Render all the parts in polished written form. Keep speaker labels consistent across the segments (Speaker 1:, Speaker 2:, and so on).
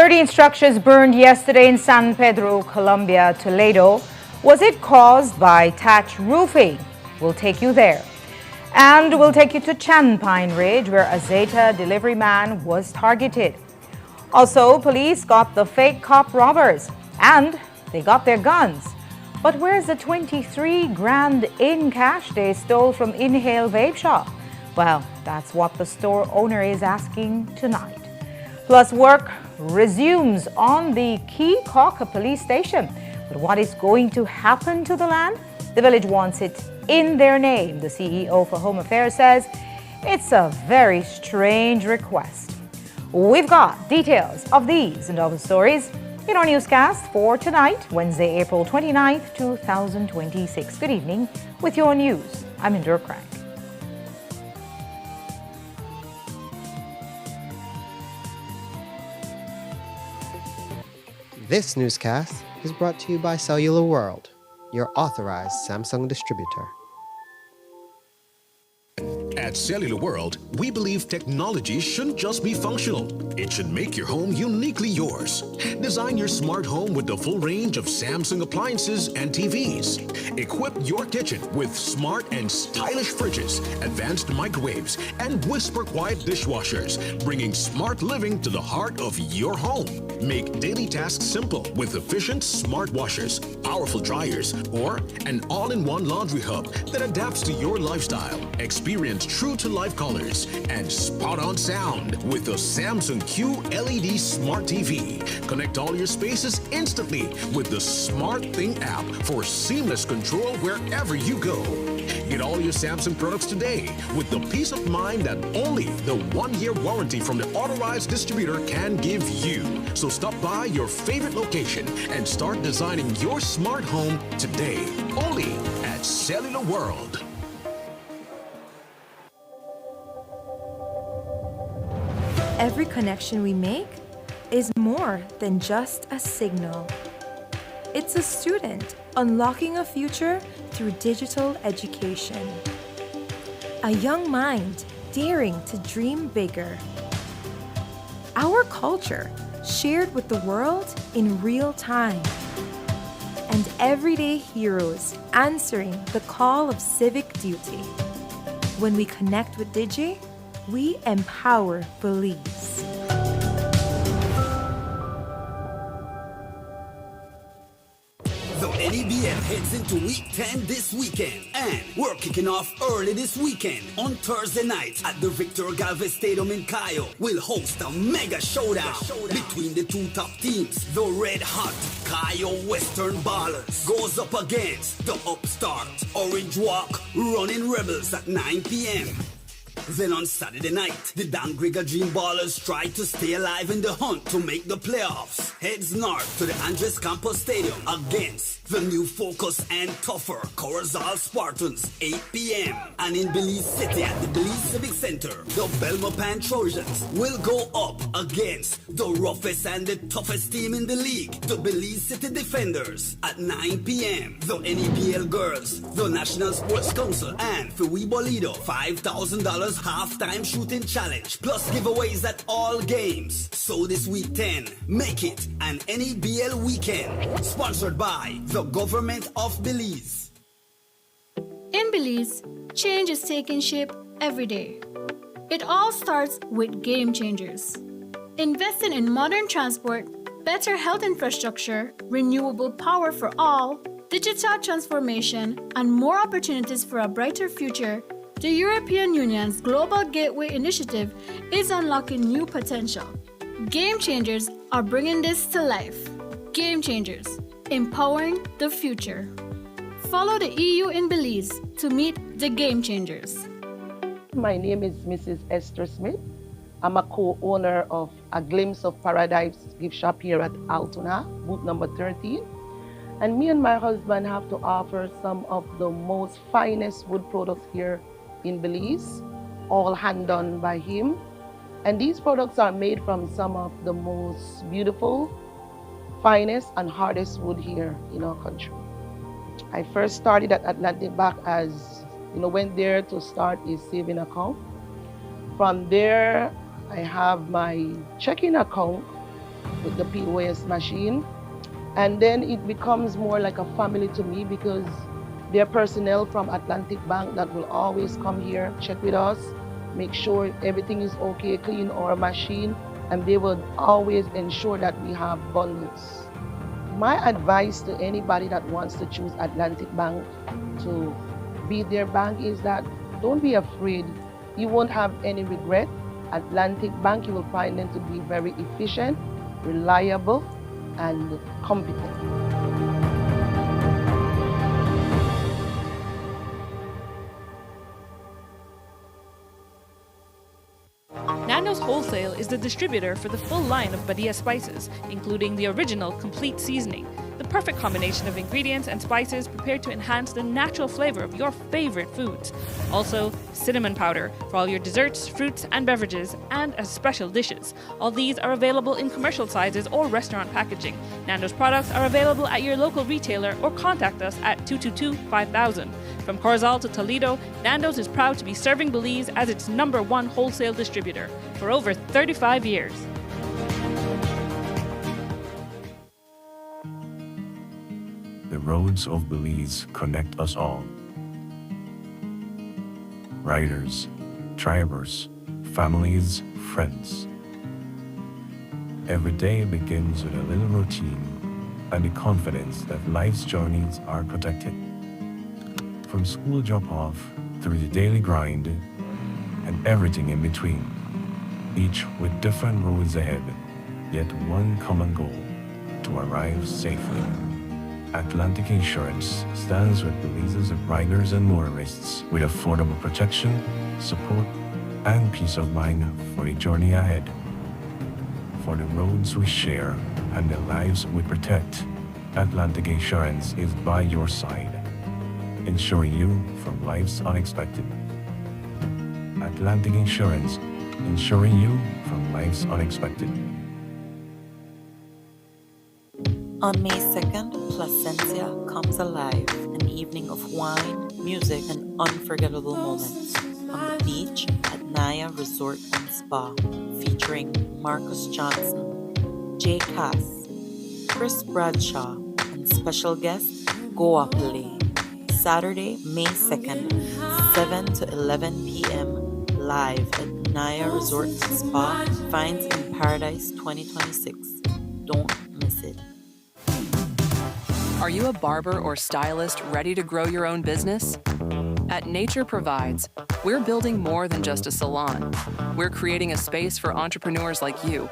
Speaker 1: 13 structures burned yesterday in San Pedro, Colombia, Toledo. Was it caused by thatch roofing? We'll take you there. And we'll take you to Pine Ridge, where a Zeta delivery man was targeted. Also, police got the fake cop robbers, and they got their guns. But where's the 23 grand in cash they stole from Inhale Vape Shop? Well, that's what the store owner is asking tonight. Plus, work resumes on the Key Cauca police station. But what is going to happen to the land? The village wants it in their name. The CEO for Home Affairs says it's a very strange request. We've got details of these and other stories in our newscast for tonight, Wednesday, April 29th, 2026. Good evening. With your news, I'm Indra Crank.
Speaker 2: This newscast is brought to you by Cellular World, your authorized Samsung distributor.
Speaker 3: At Cellular World, we believe technology shouldn't just be functional. It should make your home uniquely yours. Design your smart home with the full range of Samsung appliances and TVs. Equip your kitchen with smart and stylish fridges, advanced microwaves, and whisper-quiet dishwashers, bringing smart living to the heart of your home. Make daily tasks simple with efficient smart washers, powerful dryers, or an all-in-one laundry hub that adapts to your lifestyle. Experience true-to-life colors and spot-on sound with the Samsung Q LED Smart TV. Connect all your spaces instantly with the Smart Thing app for seamless control wherever you go. Get all your Samsung products today with the peace of mind that only the 1-year warranty from the authorized distributor can give you. So stop by your favorite location and start designing your smart home today, only at Cellular World.
Speaker 4: Every connection we make is more than just a signal. It's a student unlocking a future through digital education. A young mind daring to dream bigger. Our culture shared with the world in real time. And everyday heroes answering the call of civic duty. When we connect with Digi, we empower Belize.
Speaker 5: The NEBL heads into Week 10 this weekend, and we're kicking off early this weekend. On Thursday night at the Victor Galvez Stadium in Cayo, we'll host a mega showdown between the two top teams. The red-hot Cayo Western Ballers goes up against the upstart Orange Walk Running Rebels at 9 p.m. Then on Saturday night, the Dan Dream Ballers try to stay alive in the hunt to make the playoffs. Heads north to the Andres Campos Stadium against the new Focus and tougher Corazal Spartans, 8 p.m. And in Belize City at the Belize Civic Center, the Belmopan Trojans will go up against the roughest and the toughest team in the league, the Belize City Defenders, at 9 p.m. The NEBL Girls, the National Sports Council, and Fui Bolido, $5,000 halftime shooting challenge, plus giveaways at all games. So this week 10, make it an NEBL weekend, sponsored by the Government of Belize.
Speaker 6: In Belize, change is taking shape every day. It all starts with Game Changers. Investing in modern transport, better health infrastructure, renewable power for all, digital transformation, and more opportunities for a brighter future, the European Union's Global Gateway Initiative is unlocking new potential. Game Changers are bringing this to life. Game Changers, empowering the future. Follow the EU in Belize to meet the Game Changers.
Speaker 7: My name is Mrs. Esther Smith. I'm a co-owner of A Glimpse of Paradise gift shop here at Altona, booth number 13. And me and my husband have to offer some of the most finest wood products here in Belize, all hand done by him. And these products are made from some of the most beautiful, finest and hardest wood here in our country. I first started at Atlantic Back as, went there to start a saving account. From there, I have my checking account, with the POS machine. And then it becomes more like a family to me because there are personnel from Atlantic Bank that will always come here, check with us, make sure everything is okay, clean our machine, and they will always ensure that we have bundles. My advice to anybody that wants to choose Atlantic Bank to be their bank is that don't be afraid. You won't have any regret. Atlantic Bank, you will find them to be very efficient, reliable, and competent.
Speaker 8: Nando's Wholesale is the distributor for the full line of Badia spices, including the original complete seasoning, the perfect combination of ingredients and spices prepared to enhance the natural flavor of your favorite foods. Also, cinnamon powder for all your desserts, fruits, and beverages, and as special dishes. All these are available in commercial sizes or restaurant packaging. Nando's products are available at your local retailer or contact us at 222-5000. From Corozal to Toledo, Nando's is proud to be serving Belize as its #1 wholesale distributor for over 35 years.
Speaker 9: The roads of Belize connect us all. Riders, drivers, families, friends. Every day begins with a little routine and the confidence that life's journeys are protected. From school drop-off through the daily grind and everything in between, each with different roads ahead, yet one common goal: to arrive safely. Atlantic Insurance stands with Belize's riders and motorists with affordable protection, support, and peace of mind for the journey ahead. For the roads we share and the lives we protect, Atlantic Insurance is by your side, insuring you from life's unexpected. Atlantic Insurance, insuring you from life's unexpected.
Speaker 10: On May 2nd, Placencia comes alive, an evening of wine, music, and unforgettable moments on the beach at Naya Resort and Spa, featuring Marcus Johnson, Jay Cass, Chris Bradshaw, and special guest Goa Play. Saturday, May 2nd, 7 to 11 p.m. live at Naya Resort and Spa, Finds in Paradise 2026. Don't miss it.
Speaker 11: Are you a barber or stylist ready to grow your own business? At Nature Provides, we're building more than just a salon. We're creating a space for entrepreneurs like you.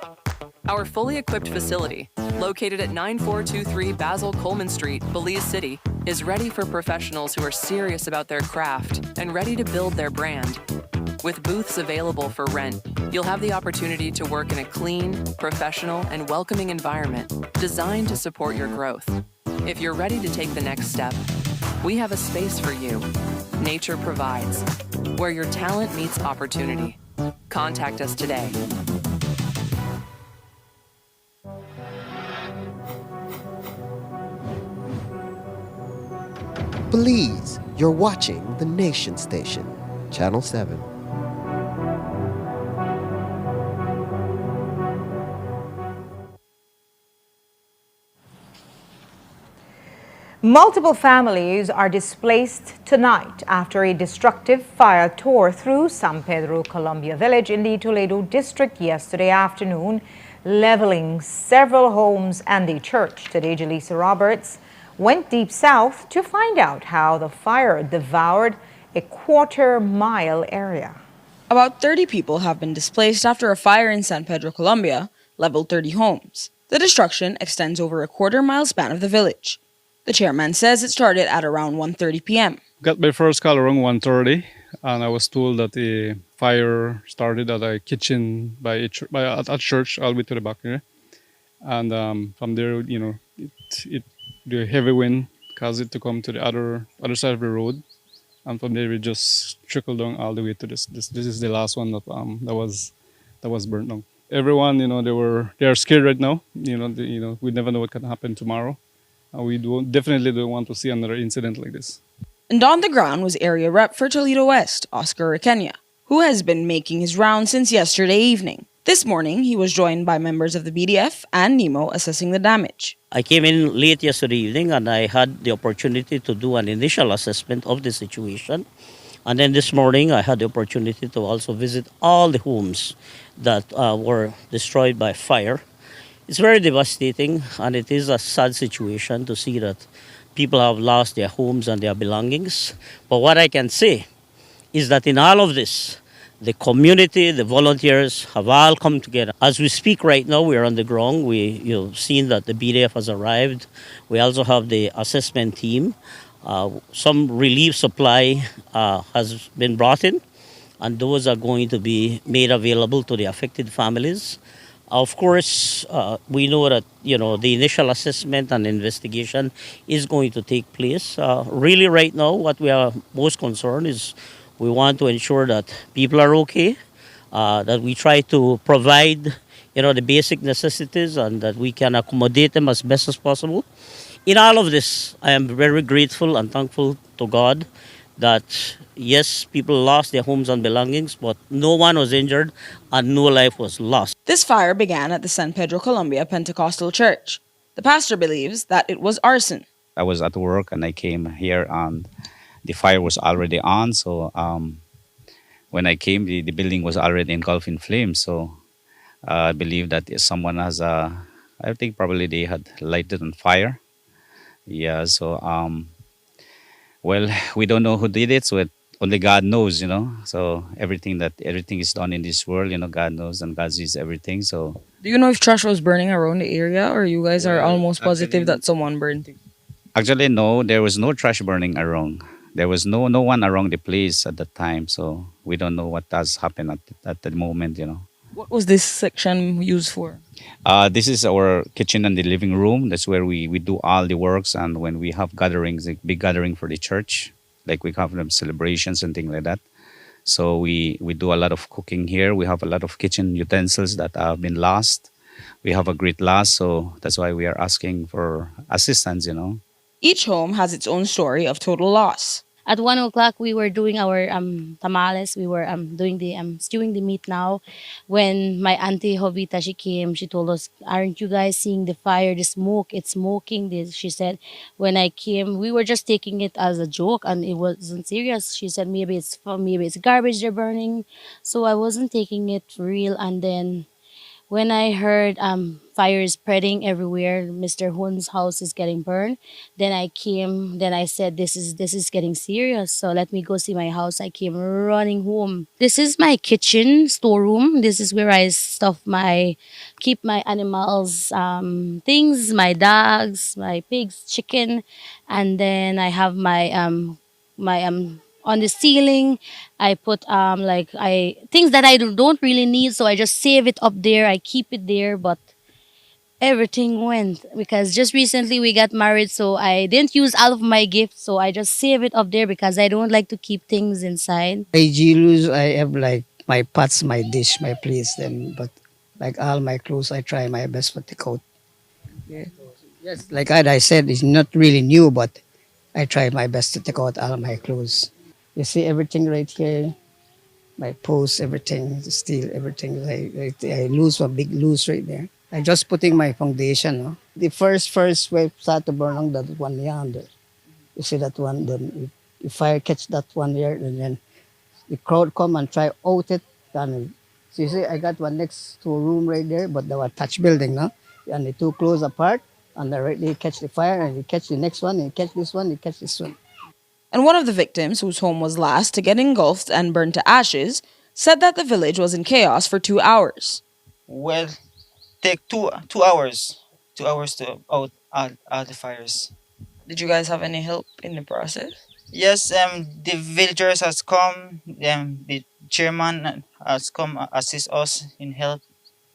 Speaker 11: Our fully equipped facility, located at 9423 Basil Coleman Street, Belize City, is ready for professionals who are serious about their craft and ready to build their brand. With booths available for rent, you'll have the opportunity to work in a clean, professional, and welcoming environment designed to support your growth. If you're ready to take the next step, we have a space for you. Nature Provides, where your talent meets opportunity. Contact us today.
Speaker 2: Belize, you're watching the Nation Station, Channel 7.
Speaker 1: Multiple families are displaced tonight after a destructive fire tore through San Pedro, Colombia village in the Toledo district yesterday afternoon, leveling several homes and a church. Today, Jaleesa Roberts went deep south to find out how the fire devoured a quarter-mile area.
Speaker 12: About 30 people have been displaced after a fire in San Pedro, Colombia, leveled 30 homes. The destruction extends over a quarter-mile span of the village. The chairman says it started at around 1:30 p.m.
Speaker 13: Got my first call around 1:30, and I was told that the fire started at a kitchen at church all the way to the back here. And from there, the heavy wind caused it to come to the other side of the road, and from there it just trickled down all the way to this. This is the last one that was burnt down. Everyone, they are scared right now. We never know what can happen tomorrow. We definitely don't want to see another incident like this.
Speaker 12: And on the ground was area rep for Toledo West, Oscar Requena, who has been making his rounds since yesterday evening. This morning, he was joined by members of the BDF and NEMO assessing the damage.
Speaker 14: I came in late yesterday evening and I had the opportunity to do an initial assessment of the situation. And then this morning, I had the opportunity to also visit all the homes that were destroyed by fire. It's very devastating, and it is a sad situation to see that people have lost their homes and their belongings. But what I can say is that in all of this, the community, the volunteers have all come together. As we speak right now, we are on the ground. You've seen that the BDF has arrived. We also have the assessment team. Some relief supply has been brought in, and those are going to be made available to the affected families. Of course, we know that the initial assessment and investigation is going to take place. Really, right now, what we are most concerned is we want to ensure that people are okay, that we try to provide, the basic necessities, and that we can accommodate them as best as possible. In all of this, I am very grateful and thankful to God that, yes, people lost their homes and belongings, but no one was injured and no life was lost.
Speaker 12: This fire began at the San Pedro Colombia Pentecostal Church. The pastor believes that it was arson.
Speaker 15: I was at work and I came here and the fire was already on. So when I came, the building was already engulfed in flames. So I believe that someone has, I think probably they had lighted on fire. Yeah, so, well, we don't know who did it, so only God knows, So everything is done in this world, God knows and God sees everything. So
Speaker 12: Do you know if trash was burning around the area, or you guys are almost positive that someone burned it?
Speaker 15: actually, no, there was no trash burning around. There was no one around the place at that time, so we don't know what has happened at the moment,
Speaker 12: What was this section used for?
Speaker 15: This is our kitchen and the living room. That's where we do all the works, and when we have gatherings, a big gathering for the church, like we have them celebrations and things like that. So we do a lot of cooking here. We have a lot of kitchen utensils that have been lost. We have a great loss, so that's why we are asking for assistance,
Speaker 12: Each home has its own story of total loss.
Speaker 16: At 1 o'clock, we were doing our tamales. We were doing the stewing the meat now. When my auntie Jovita, she came, she told us, "Aren't you guys seeing the fire, the smoke? It's smoking." She said, when I came, we were just taking it as a joke and it wasn't serious. She said, maybe it's garbage they're burning. So I wasn't taking it real. And then when I heard fire is spreading everywhere, Mr. Hun's house is getting burned, then I came, then I said, this is getting serious, so let me go see my house. I came running home. This is my kitchen storeroom. This is where I keep my animals, things, my dogs, my pigs, chicken, and then I have my on the ceiling, I put things that I don't really need, so I just save it up there. I keep it there, but everything went because just recently we got married, so I didn't use all of my gifts, so I just save it up there because I don't like to keep things inside.
Speaker 17: I have like my pots, my dish, my plates, then but like all my clothes, I try my best to take out. Yeah. Yes, like I said, it's not really new, but I try my best to take out all my clothes. You see everything right here, my post, everything, the steel, everything. I lose one big loose right there. I just putting my foundation. No? The first wave start to burn on that one yonder. You see that one, then if fire catch that one here, and then the crowd come and try out it. And so you see, I got one next to a room right there, but they were touch building, no? And the two close apart, and they catch the fire, and you catch the next one, and you catch this one, you catch this one.
Speaker 12: And one of the victims, whose home was last to get engulfed and burned to ashes, said that the village was in chaos for 2 hours.
Speaker 18: Well, take 2 hours to out all the fires.
Speaker 12: Did you guys have any help in the process?
Speaker 18: Yes, the villagers has come, the chairman has come assist us in help.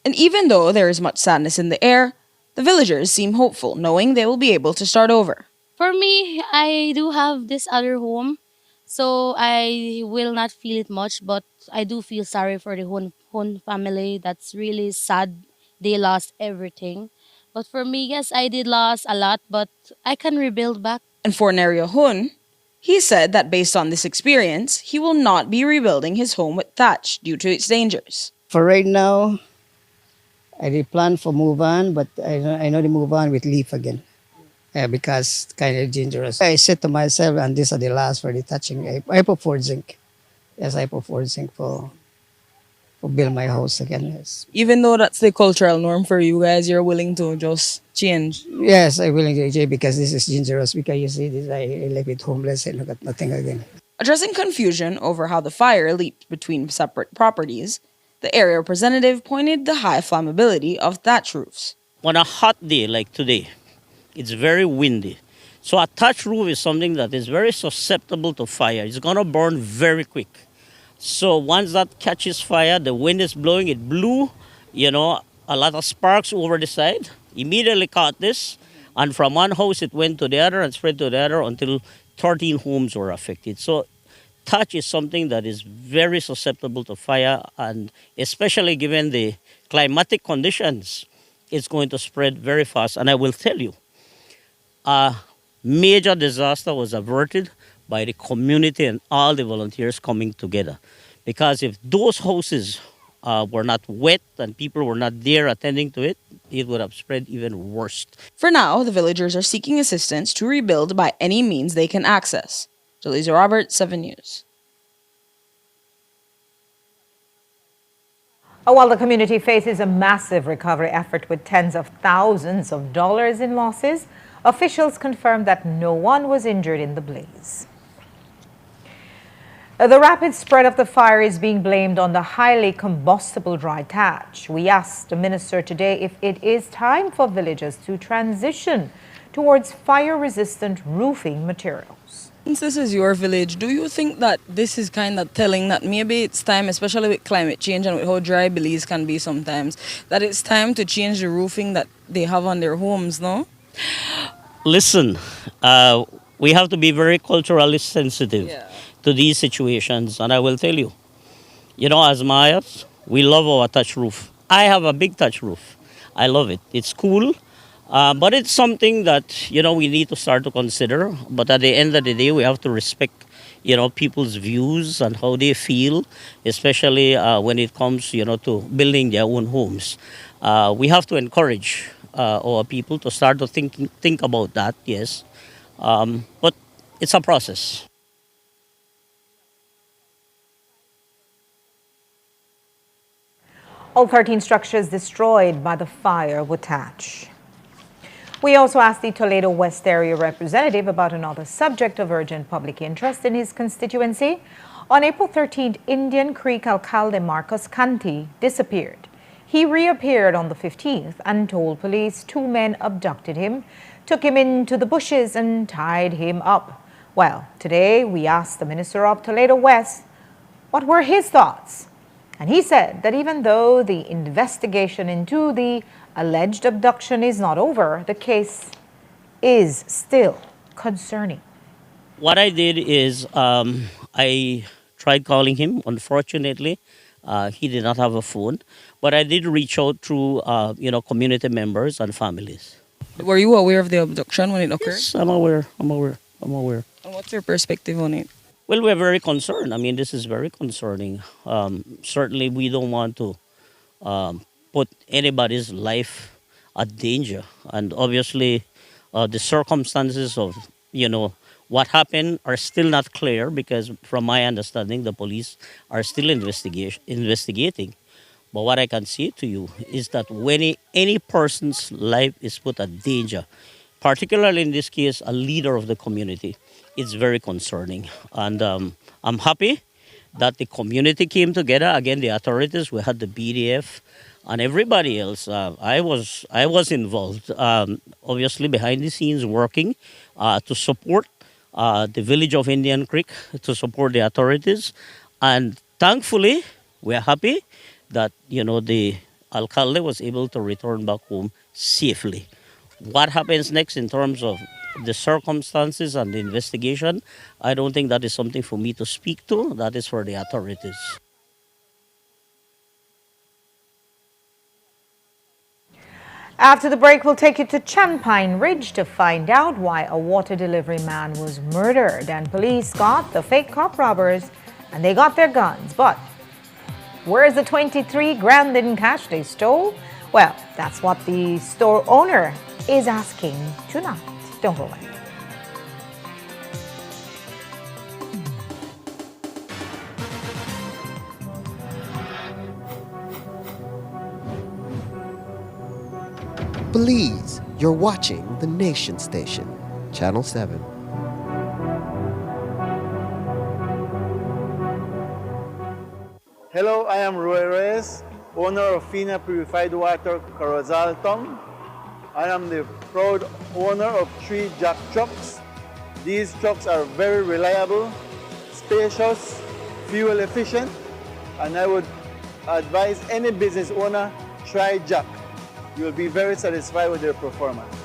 Speaker 12: And even though there is much sadness in the air, the villagers seem hopeful, knowing they will be able to start over.
Speaker 16: For me, I do have this other home, so I will not feel it much, but I do feel sorry for the Hun family. That's really sad. They lost everything. But for me, yes, I did lose a lot, but I can rebuild back.
Speaker 12: And for Nerio Hun, he said that based on this experience, he will not be rebuilding his home with thatch due to its dangers.
Speaker 17: For right now, I did plan for move on, but I know they move on with leaf again. Because kind of dangerous. I said to myself, and these are the last for the touching. I put 4 zinc. Yes, I put 4 zinc for build my house again. Yes.
Speaker 12: Even though that's the cultural norm for you guys, you're willing to just change.
Speaker 17: Yes, I'm willing to change because this is dangerous. Because you see this, I live it homeless and I got nothing again.
Speaker 12: Addressing confusion over how the fire leaped between separate properties, the area representative pointed the high flammability of thatch roofs.
Speaker 14: On a hot day like today, it's very windy. So a thatch roof is something that is very susceptible to fire. It's going to burn very quick. So once that catches fire, the wind is blowing, it blew, a lot of sparks over the side, immediately caught this, and from one house it went to the other and spread to the other until 13 homes were affected. So thatch is something that is very susceptible to fire, and especially given the climatic conditions, it's going to spread very fast. And I will tell you, a major disaster was averted by the community and all the volunteers coming together. Because if those houses were not wet and people were not there attending to it, it would have spread even worse.
Speaker 12: For now, the villagers are seeking assistance to rebuild by any means they can access. Jaleesa Roberts, 7 News.
Speaker 1: While the community faces a massive recovery effort with tens of thousands of dollars in losses, officials confirmed that no one was injured in the blaze. The rapid spread of the fire is being blamed on the highly combustible dry thatch. We asked the minister today if it is time for villagers to transition towards fire-resistant roofing materials.
Speaker 12: Since this is your village, do you think that this is kind of telling that maybe it's time, especially with climate change and with how dry Belize can be sometimes, that it's time to change the roofing that they have on their homes, no?
Speaker 14: Listen, we have to be very culturally sensitive to these situations. And I will tell you, as Mayas, we love our thatch roof. I have a big thatch roof. I love it. It's cool. But it's something that, we need to start to consider. But at the end of the day, we have to respect, people's views and how they feel, especially when it comes, to building their own homes. We have to encourage our people to start to think about that, yes. But it's a process.
Speaker 1: All 13 structures destroyed by the fire were thatch. We also asked the Toledo West Area representative about another subject of urgent public interest in his constituency. On April 13th, Indian Creek alcalde Marcos Canty disappeared. He reappeared on the 15th and told police 2 men abducted him, took him into the bushes and tied him up. Well, today we asked the Minister of Toledo West what were his thoughts. And he said that even though the investigation into the alleged abduction is not over, the case is still concerning.
Speaker 14: What I did is I tried calling him. Unfortunately, he did not have a phone. But I did reach out through, community members and families.
Speaker 12: Were you aware of the abduction when it occurred?
Speaker 14: Yes, I'm aware. And
Speaker 12: what's your perspective on it?
Speaker 14: Well, we're very concerned. I mean, this is very concerning. Certainly, we don't want to put anybody's life at danger. And obviously, the circumstances of, what happened are still not clear because from my understanding, the police are still investigating. But what I can say to you is that when any person's life is put at danger, particularly in this case, a leader of the community, it's very concerning. And I'm happy that the community came together. Again, the authorities, we had the BDF and everybody else. I was involved, obviously behind the scenes working to support the village of Indian Creek, to support the authorities. And thankfully, we're happy that, the alcalde was able to return back home safely. What happens next in terms of the circumstances and the investigation, I don't think that is something for me to speak to. That is for the authorities.
Speaker 1: After the break, we'll take you to Champine Ridge to find out why a water delivery man was murdered. And police got the fake cop robbers and they got their guns. But where's the 23 grand in cash they stole? Well, that's what the store owner is asking tonight. Don't go away.
Speaker 2: Belize, you're watching the Nation Station, Channel 7.
Speaker 19: Hello, I am Roy Reyes, owner of Fina Purified Water Corozal Tong. I am the proud owner of 3 Jack trucks. These trucks are very reliable, spacious, fuel efficient, and I would advise any business owner, try Jack. You will be very satisfied with their performance.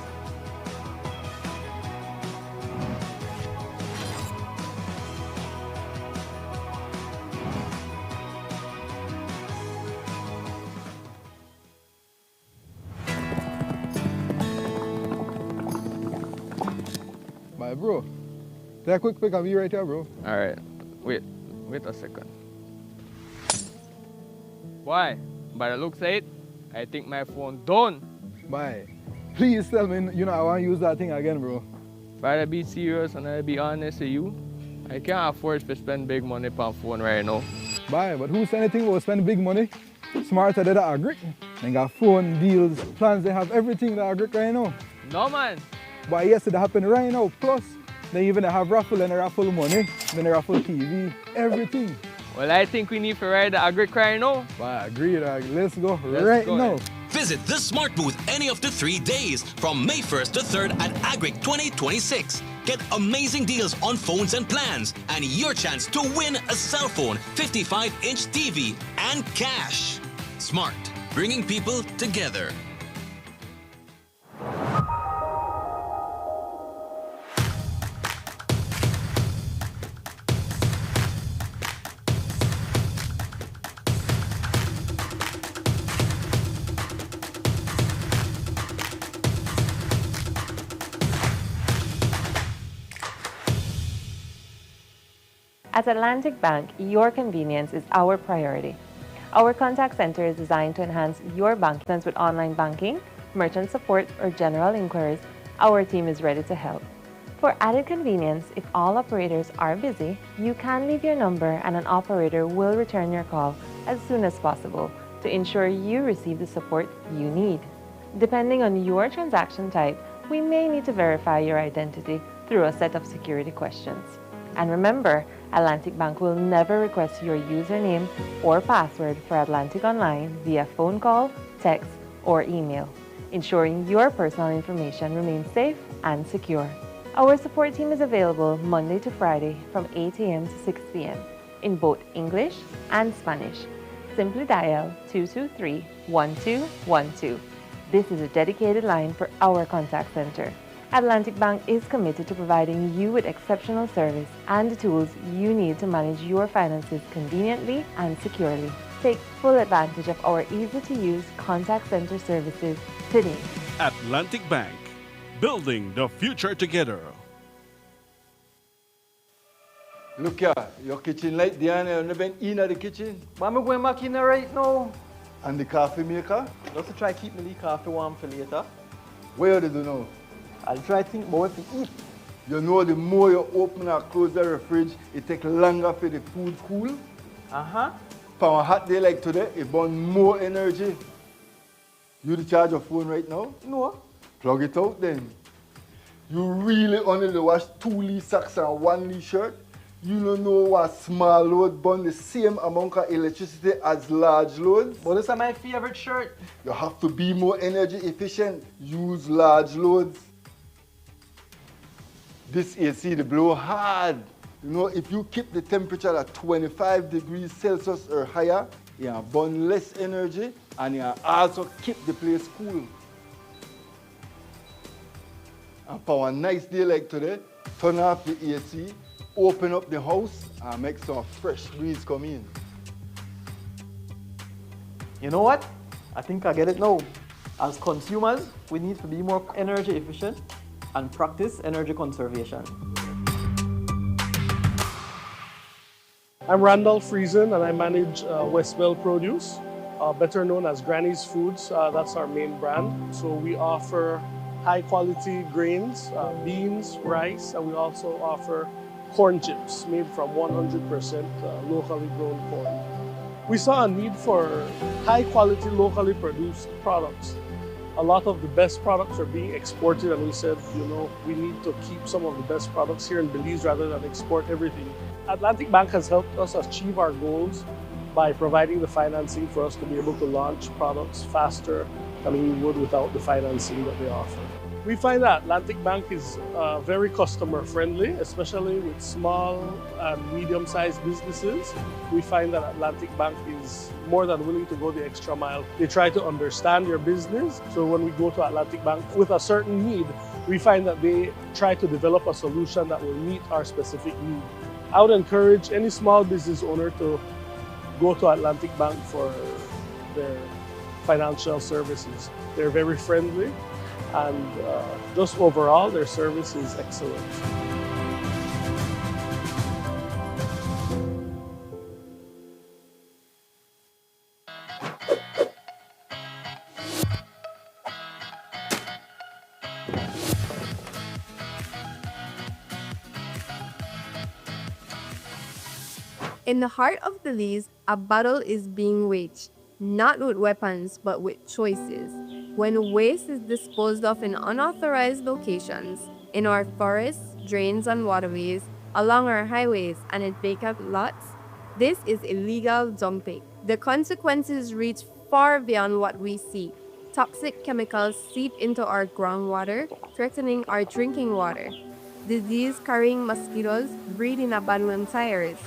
Speaker 20: My bro, take a quick pic of you right here, bro.
Speaker 21: Alright, wait a second. Why? By the looks of it, I think my phone done.
Speaker 20: Bye. Please tell me, I want to use that thing again, bro.
Speaker 21: If I be serious and I be honest with you, I can't afford to spend big money on phone right now.
Speaker 20: Bye, but who said anything about spending big money? Smarter than that agree. They got phone deals, plans, they have everything that agree right now.
Speaker 21: No, man.
Speaker 20: But yes, it happened right now. Plus, they even have raffle and they raffle money, then they raffle TV, everything.
Speaker 21: Well, I think we need to ride the agri right now.
Speaker 20: I agree, let's go right now.
Speaker 22: Visit the Smart Booth any of the 3 days from May 1st to 3rd at Agric 2026. Get amazing deals on phones and plans and your chance to win a cell phone, 55-inch TV, and cash. Smart, bringing people together.
Speaker 23: At Atlantic Bank, your convenience is our priority. Our contact center is designed to enhance your banking with online banking, merchant support, or general inquiries. Our team is ready to help. For added convenience, if all operators are busy, you can leave your number and an operator will return your call as soon as possible to ensure you receive the support you need. Depending on your transaction type, we may need to verify your identity through a set of security questions. And remember, Atlantic Bank will never request your username or password for Atlantic Online via phone call, text, or email, ensuring your personal information remains safe and secure. Our support team is available Monday to Friday from 8 a.m. to 6 p.m. in both English and Spanish. Simply dial 223-1212. This is a dedicated line for our contact center. Atlantic Bank is committed to providing you with exceptional service and the tools you need to manage your finances conveniently and securely. Take full advantage of our easy-to-use contact center services today.
Speaker 24: Atlantic Bank, building the future together.
Speaker 25: Look here, your kitchen light there and you've never been in the kitchen.
Speaker 26: But I'm going back in there right now.
Speaker 25: And the coffee maker?
Speaker 26: Just to try to keep my coffee warm for later.
Speaker 25: Where do you know?
Speaker 26: I'll try to think about what to eat.
Speaker 25: You know the more you open or close the fridge, it takes longer for the food cool.
Speaker 26: Uh-huh.
Speaker 25: For a hot day like today, it burns more energy. You charge your phone right now?
Speaker 26: No.
Speaker 25: Plug it out then. You really only wash 2 Lee socks and 1 Lee shirt? You don't know what small load burn the same amount of electricity as large loads?
Speaker 26: But this is my favorite shirt.
Speaker 25: You have to be more energy efficient. Use large loads. This AC, the blow hard. You know, if you keep the temperature at 25 degrees Celsius or higher, you burn less energy and you also keep the place cool. And for a nice day like today, turn off the AC, open up the house and make some fresh breeze come in.
Speaker 26: You know what? I think I get it now. As consumers, we need to be more energy efficient and practice energy conservation.
Speaker 27: I'm Randall Friesen and I manage Westwell Produce.
Speaker 3: better known as Granny's Foods. That's our main brand. So we offer high quality grains, beans, rice, and we also offer corn chips made from 100% locally grown corn. We saw a need for high quality locally produced products. A lot of the best products are being exported, and we said, we need to keep some of the best products here in Belize rather than export everything. Atlantic Bank has helped us achieve our goals by providing the financing for us to be able to launch products faster than we would without the financing that they offer. We find that Atlantic Bank is very customer friendly, especially with small and medium-sized businesses. We find that Atlantic Bank is more than willing to go the extra mile. They try to understand your business. So when we go to Atlantic Bank with a certain need, we find that they try to develop a solution that will meet our specific need. I would encourage any small business owner to go to Atlantic Bank for their financial services. They're very friendly, and just overall, their service is excellent.
Speaker 4: In the heart of Belize, a battle is being waged, not with weapons, but with choices. When waste is disposed of in unauthorized locations, in our forests, drains, and waterways, along our highways, and in vacant lots, this is illegal dumping. The consequences reach far beyond what we see. Toxic chemicals seep into our groundwater, threatening our drinking water. Disease-carrying mosquitoes breed in abandoned tires,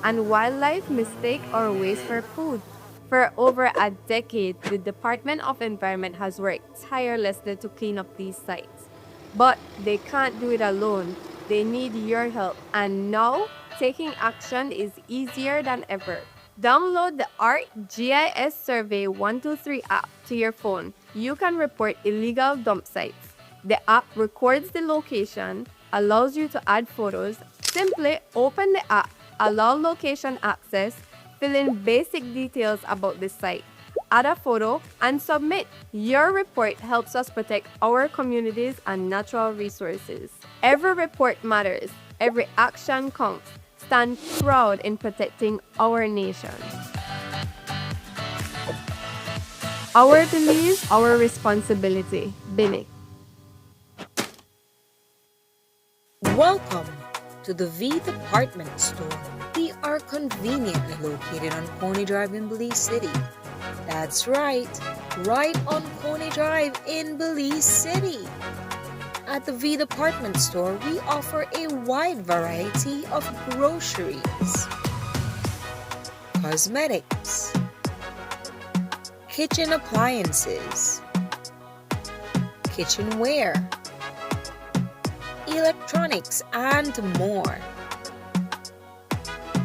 Speaker 4: and wildlife mistake our waste for food. For over a decade, the Department of Environment has worked tirelessly to clean up these sites. But they can't do it alone. They need your help, and now taking action is easier than ever. Download the ArcGIS Survey 123 app to your phone. You can report illegal dump sites. The app records the location, allows you to add photos. Simply open the app, allow location access, fill in basic details about the site, add a photo, and submit. Your report helps us protect our communities and natural resources. Every report matters. Every action counts. Stand proud in protecting our nation. Our belief, our responsibility. Bini.
Speaker 5: Welcome to the V Department Store. We are conveniently located on Coney Drive in Belize City. That's right on Coney Drive in Belize City. At the V Department Store, we offer a wide variety of groceries, cosmetics, kitchen appliances, kitchenware, electronics, and more.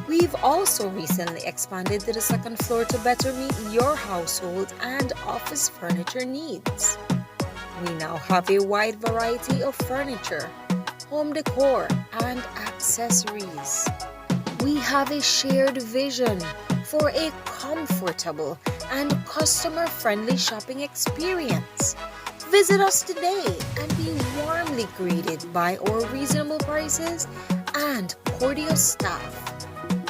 Speaker 5: We've also recently expanded to the second floor to better meet your household and office furniture needs. We now have a wide variety of furniture, home decor, and accessories. We have a shared vision for a comfortable and customer-friendly shopping experience. Visit us today and be warmly greeted by our reasonable prices and cordial staff.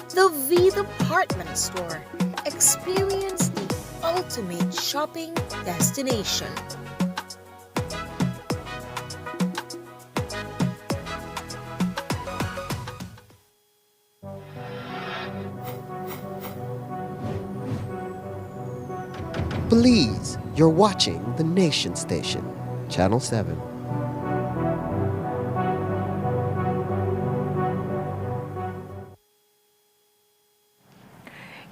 Speaker 5: The V Department Store. Experience the ultimate shopping destination.
Speaker 2: Belize, you're watching the Nation Station, Channel 7.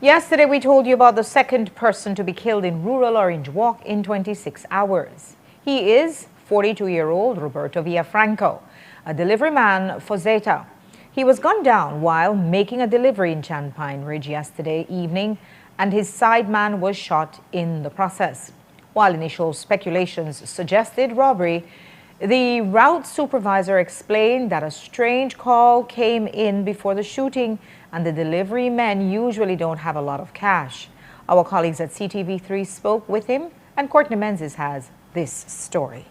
Speaker 1: Yesterday, we told you about the second person to be killed in rural Orange Walk in 26 hours. He is 42-year-old Roberto Villafranco, a delivery man for Zeta. He was gunned down while making a delivery in Champine Ridge yesterday evening, and his sideman was shot in the process. While initial speculations suggested robbery, the route supervisor explained that a strange call came in before the shooting, and the delivery men usually don't have a lot of cash. Our colleagues at CTV3 spoke with him, and Courtney Menzies has this story.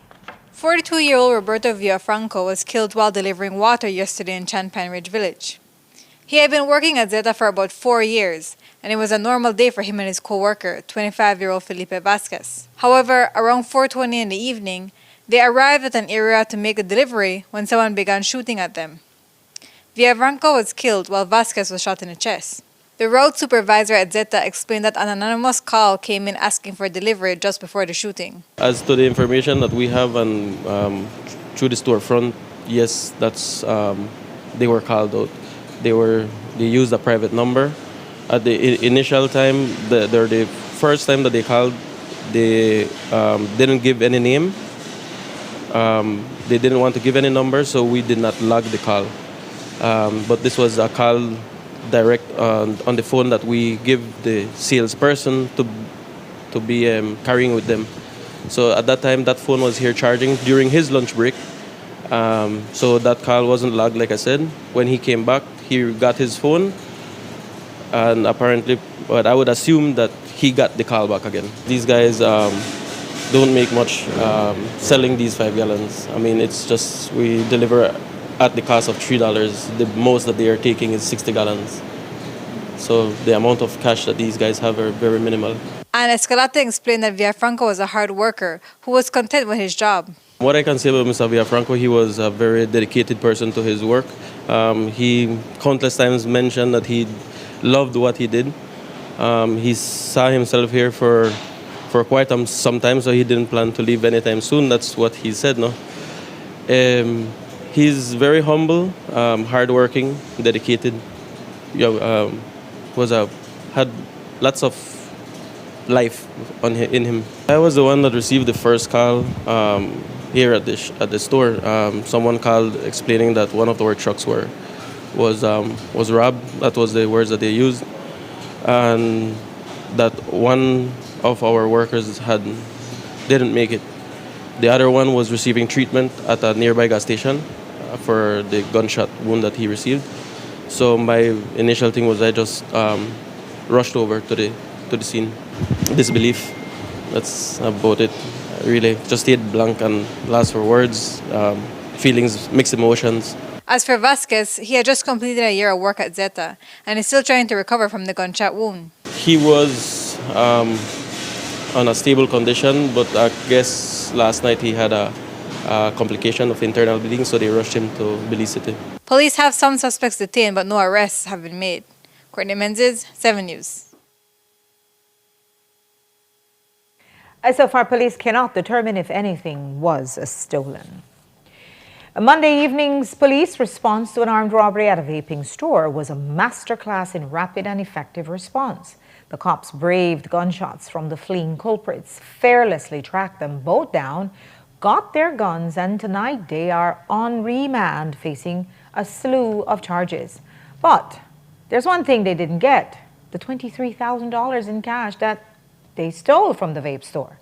Speaker 6: 42-year-old Roberto Villafranco was killed while delivering water yesterday in Pine Ridge Village. He had been working at Zeta for about 4 years, and it was a normal day for him and his co-worker, 25-year-old Felipe Vasquez. However, around 4:20 in the evening, they arrived at an area to make a delivery when someone began shooting at them. Villafranco was killed while Vasquez was shot in the chest. The road supervisor at Zeta explained that an anonymous call came in asking for delivery just before the shooting.
Speaker 7: As to the information that we have and through the storefront, yes, that's they were called out. They used a private number. At the initial time, the first time that they called, they didn't give any name. They didn't want to give any number, so we did not log the call. But this was a call direct on the phone that we give the salesperson to be carrying with them. So at that time, that phone was here charging during his lunch break. So that call wasn't logged, like I said. When he came back, he got his phone, and apparently, but I would assume that he got the call back again. These guys don't make much selling these 5 gallons. I mean, it's just we deliver at the cost of $3. The most that they are taking is 60 gallons. So the amount of cash that these guys have are very minimal.
Speaker 6: And Escalante explained that Villafranco was a hard worker who was content with his job.
Speaker 7: What I can say about Mr. Villafranco, he was a very dedicated person to his work. He countless times mentioned that he loved what he did. He saw himself here for quite some time, so he didn't plan to leave anytime soon. That's what he said, no? He's very humble, hardworking, dedicated. Had lots of life in him. I was the one that received the first call here at the store. Someone called explaining that one of our trucks was robbed. That was the words that they used, and that one of our workers didn't make it. The other one was receiving treatment at a nearby gas station for the gunshot wound that he received. So my initial thing was I just rushed over to the scene. Disbelief, that's about it. Really, just stayed blank and lost for words, feelings, mixed emotions.
Speaker 6: As for Vasquez, he had just completed a year of work at Zeta and is still trying to recover from the gunshot wound.
Speaker 7: He was on a stable condition, but I guess last night he had a complication of internal bleeding, so they rushed him to Belize City.
Speaker 6: Police have some suspects detained, but no arrests have been made. Courtney Menzies, 7 News.
Speaker 1: So far, police cannot determine if anything was stolen. Monday evening's police response to an armed robbery at a vaping store was a masterclass in rapid and effective response. The cops braved gunshots from the fleeing culprits, fearlessly tracked them both down, got their guns, and tonight they are on remand facing a slew of charges. But there's one thing they didn't get: the $23,000 in cash that they stole from the vape store.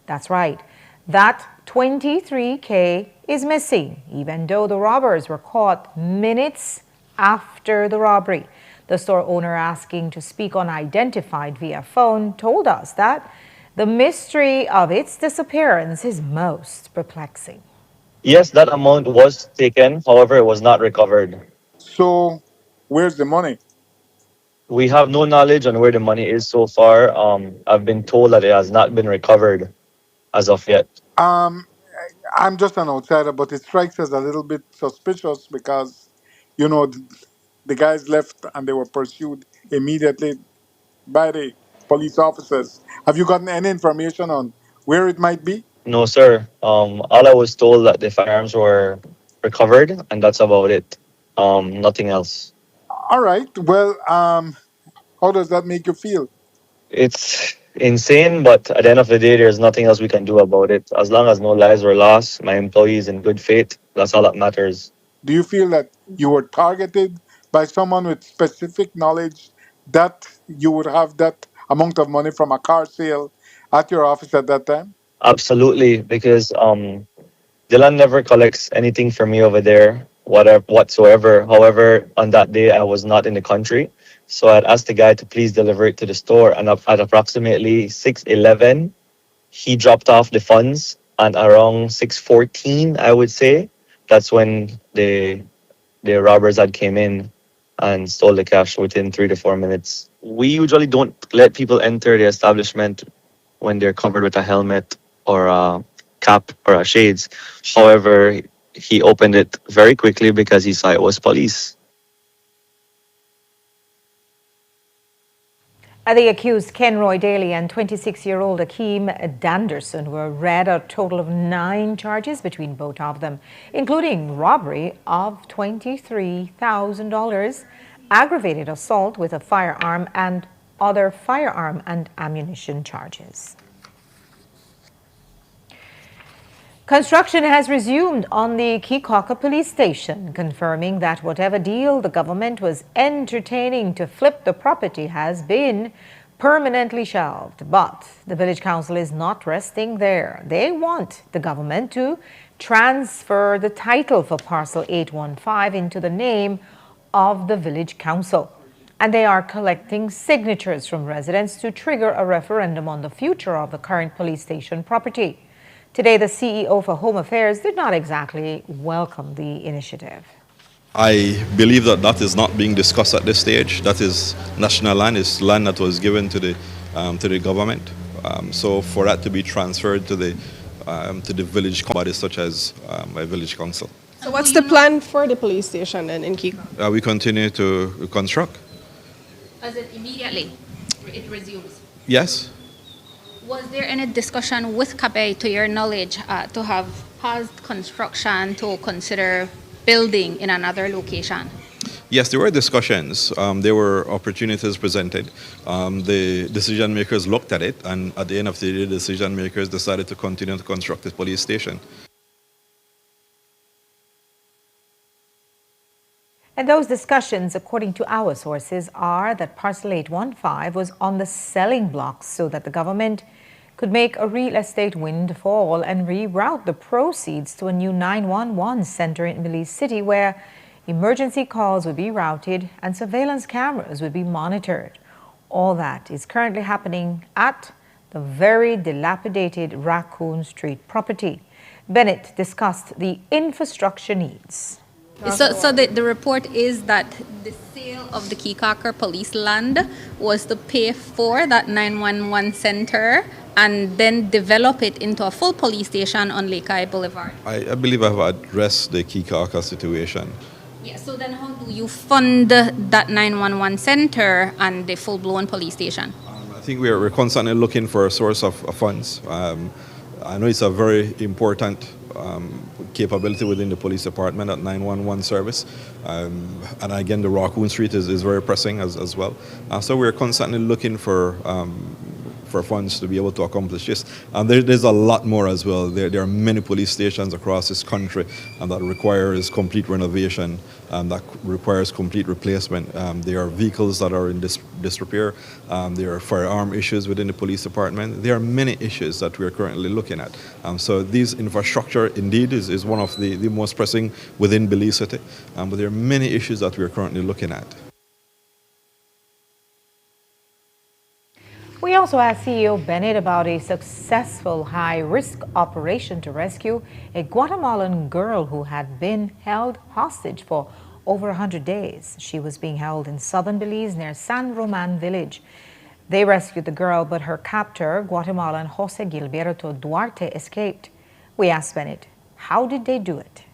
Speaker 1: That's right, that $23K is missing, even though the robbers were caught minutes after the robbery. The store owner, asking to speak unidentified via phone, told us that the mystery of its disappearance is most perplexing.
Speaker 8: Yes, that amount was taken. However, it was not recovered.
Speaker 25: So, where's the money?
Speaker 8: We have no knowledge on where the money is so far. I've been told that it has not been recovered as of yet.
Speaker 25: I'm just an outsider, but it strikes us a little bit suspicious because, the guys left and they were pursued immediately by the police officers. Have you gotten any information on where it might be?
Speaker 8: No, sir. All I was told that the firearms were recovered, and that's about it. Nothing else.
Speaker 25: All right. Well, how does that make you feel?
Speaker 8: It's insane, but at the end of the day, there's nothing else we can do about it. As long as no lives were lost, my employees in good faith, that's all that matters.
Speaker 25: Do you feel that you were targeted by someone with specific knowledge that you would have that amount of money from a car sale at your office at that time?
Speaker 8: Absolutely, because Dylan never collects anything from me over there, whatsoever. However, on that day, I was not in the country, So I'd asked the guy to please deliver it to the store, and at approximately 6:11, he dropped off the funds, and around 6:14, I would say, that's when the robbers had came in and stole the cash within 3 to 4 minutes. We usually don't let people enter the establishment when they're covered with a helmet or a cap or a shades. However, he opened it very quickly because he saw it was police.
Speaker 1: The accused Kenroy Daly and 26-year-old Akeem Danderson were read a total of 9 charges between both of them, including robbery of $23,000, aggravated assault with a firearm, and other firearm and ammunition charges. Construction has resumed on the Kekauke police station, confirming that whatever deal the government was entertaining to flip the property has been permanently shelved. But the village council is not resting there. They want the government to transfer the title for parcel 815 into the name of the village council. And they are collecting signatures from residents to trigger a referendum on the future of the current police station property. Today, the CEO for Home Affairs did not exactly welcome the initiative.
Speaker 9: I believe that is not being discussed at this stage. That is national land. It's land that was given to the government. So for that to be transferred to the village bodies such as a village council.
Speaker 10: So what's the plan for the police station then in Kekauke?
Speaker 9: We continue to construct.
Speaker 11: As it immediately it resumes?
Speaker 9: Yes.
Speaker 11: Was there any discussion with CAPE, to your knowledge, to have paused construction to consider building in another location?
Speaker 9: Yes, there were discussions. There were opportunities presented. The decision makers looked at it, and at the end of the day, the decision makers decided to continue to construct the police station.
Speaker 1: And those discussions, according to our sources, are that parcel 815 was on the selling blocks so that the government could make a real estate windfall and reroute the proceeds to a new 911 center in Belize City, where emergency calls would be routed and surveillance cameras would be monitored. All that is currently happening at the very dilapidated Raccoon Street property. Bennett discussed the infrastructure needs.
Speaker 11: So the report is that the sale of the Kekauke police land was to pay for that 911 center and then develop it into a full police station on Lake Eye Boulevard.
Speaker 9: I believe I've addressed the Kekauke situation.
Speaker 11: Yeah, so then how do you fund that 911 center and the full-blown police station?
Speaker 9: I think we're constantly looking for a source of funds. I know it's a very important capability within the police department, at 911 service. And again, the Raccoon Street is very pressing as well. So we're constantly looking for funds to be able to accomplish this. And there's a lot more as well. There are many police stations across this country that requires complete renovation, that requires complete replacement. There are vehicles that are in disrepair. There are firearm issues within the police department. There are many issues that we are currently looking at. So this infrastructure indeed is one of the most pressing within Belize City. But there are many issues that we are currently looking at.
Speaker 1: We also asked CEO Bennett about a successful high-risk operation to rescue a Guatemalan girl who had been held hostage for over 100 days. She was being held in southern Belize near San Roman village. They rescued the girl, but her captor, Guatemalan Jose Gilberto Duarte, escaped. We asked Bennett, how did they do it?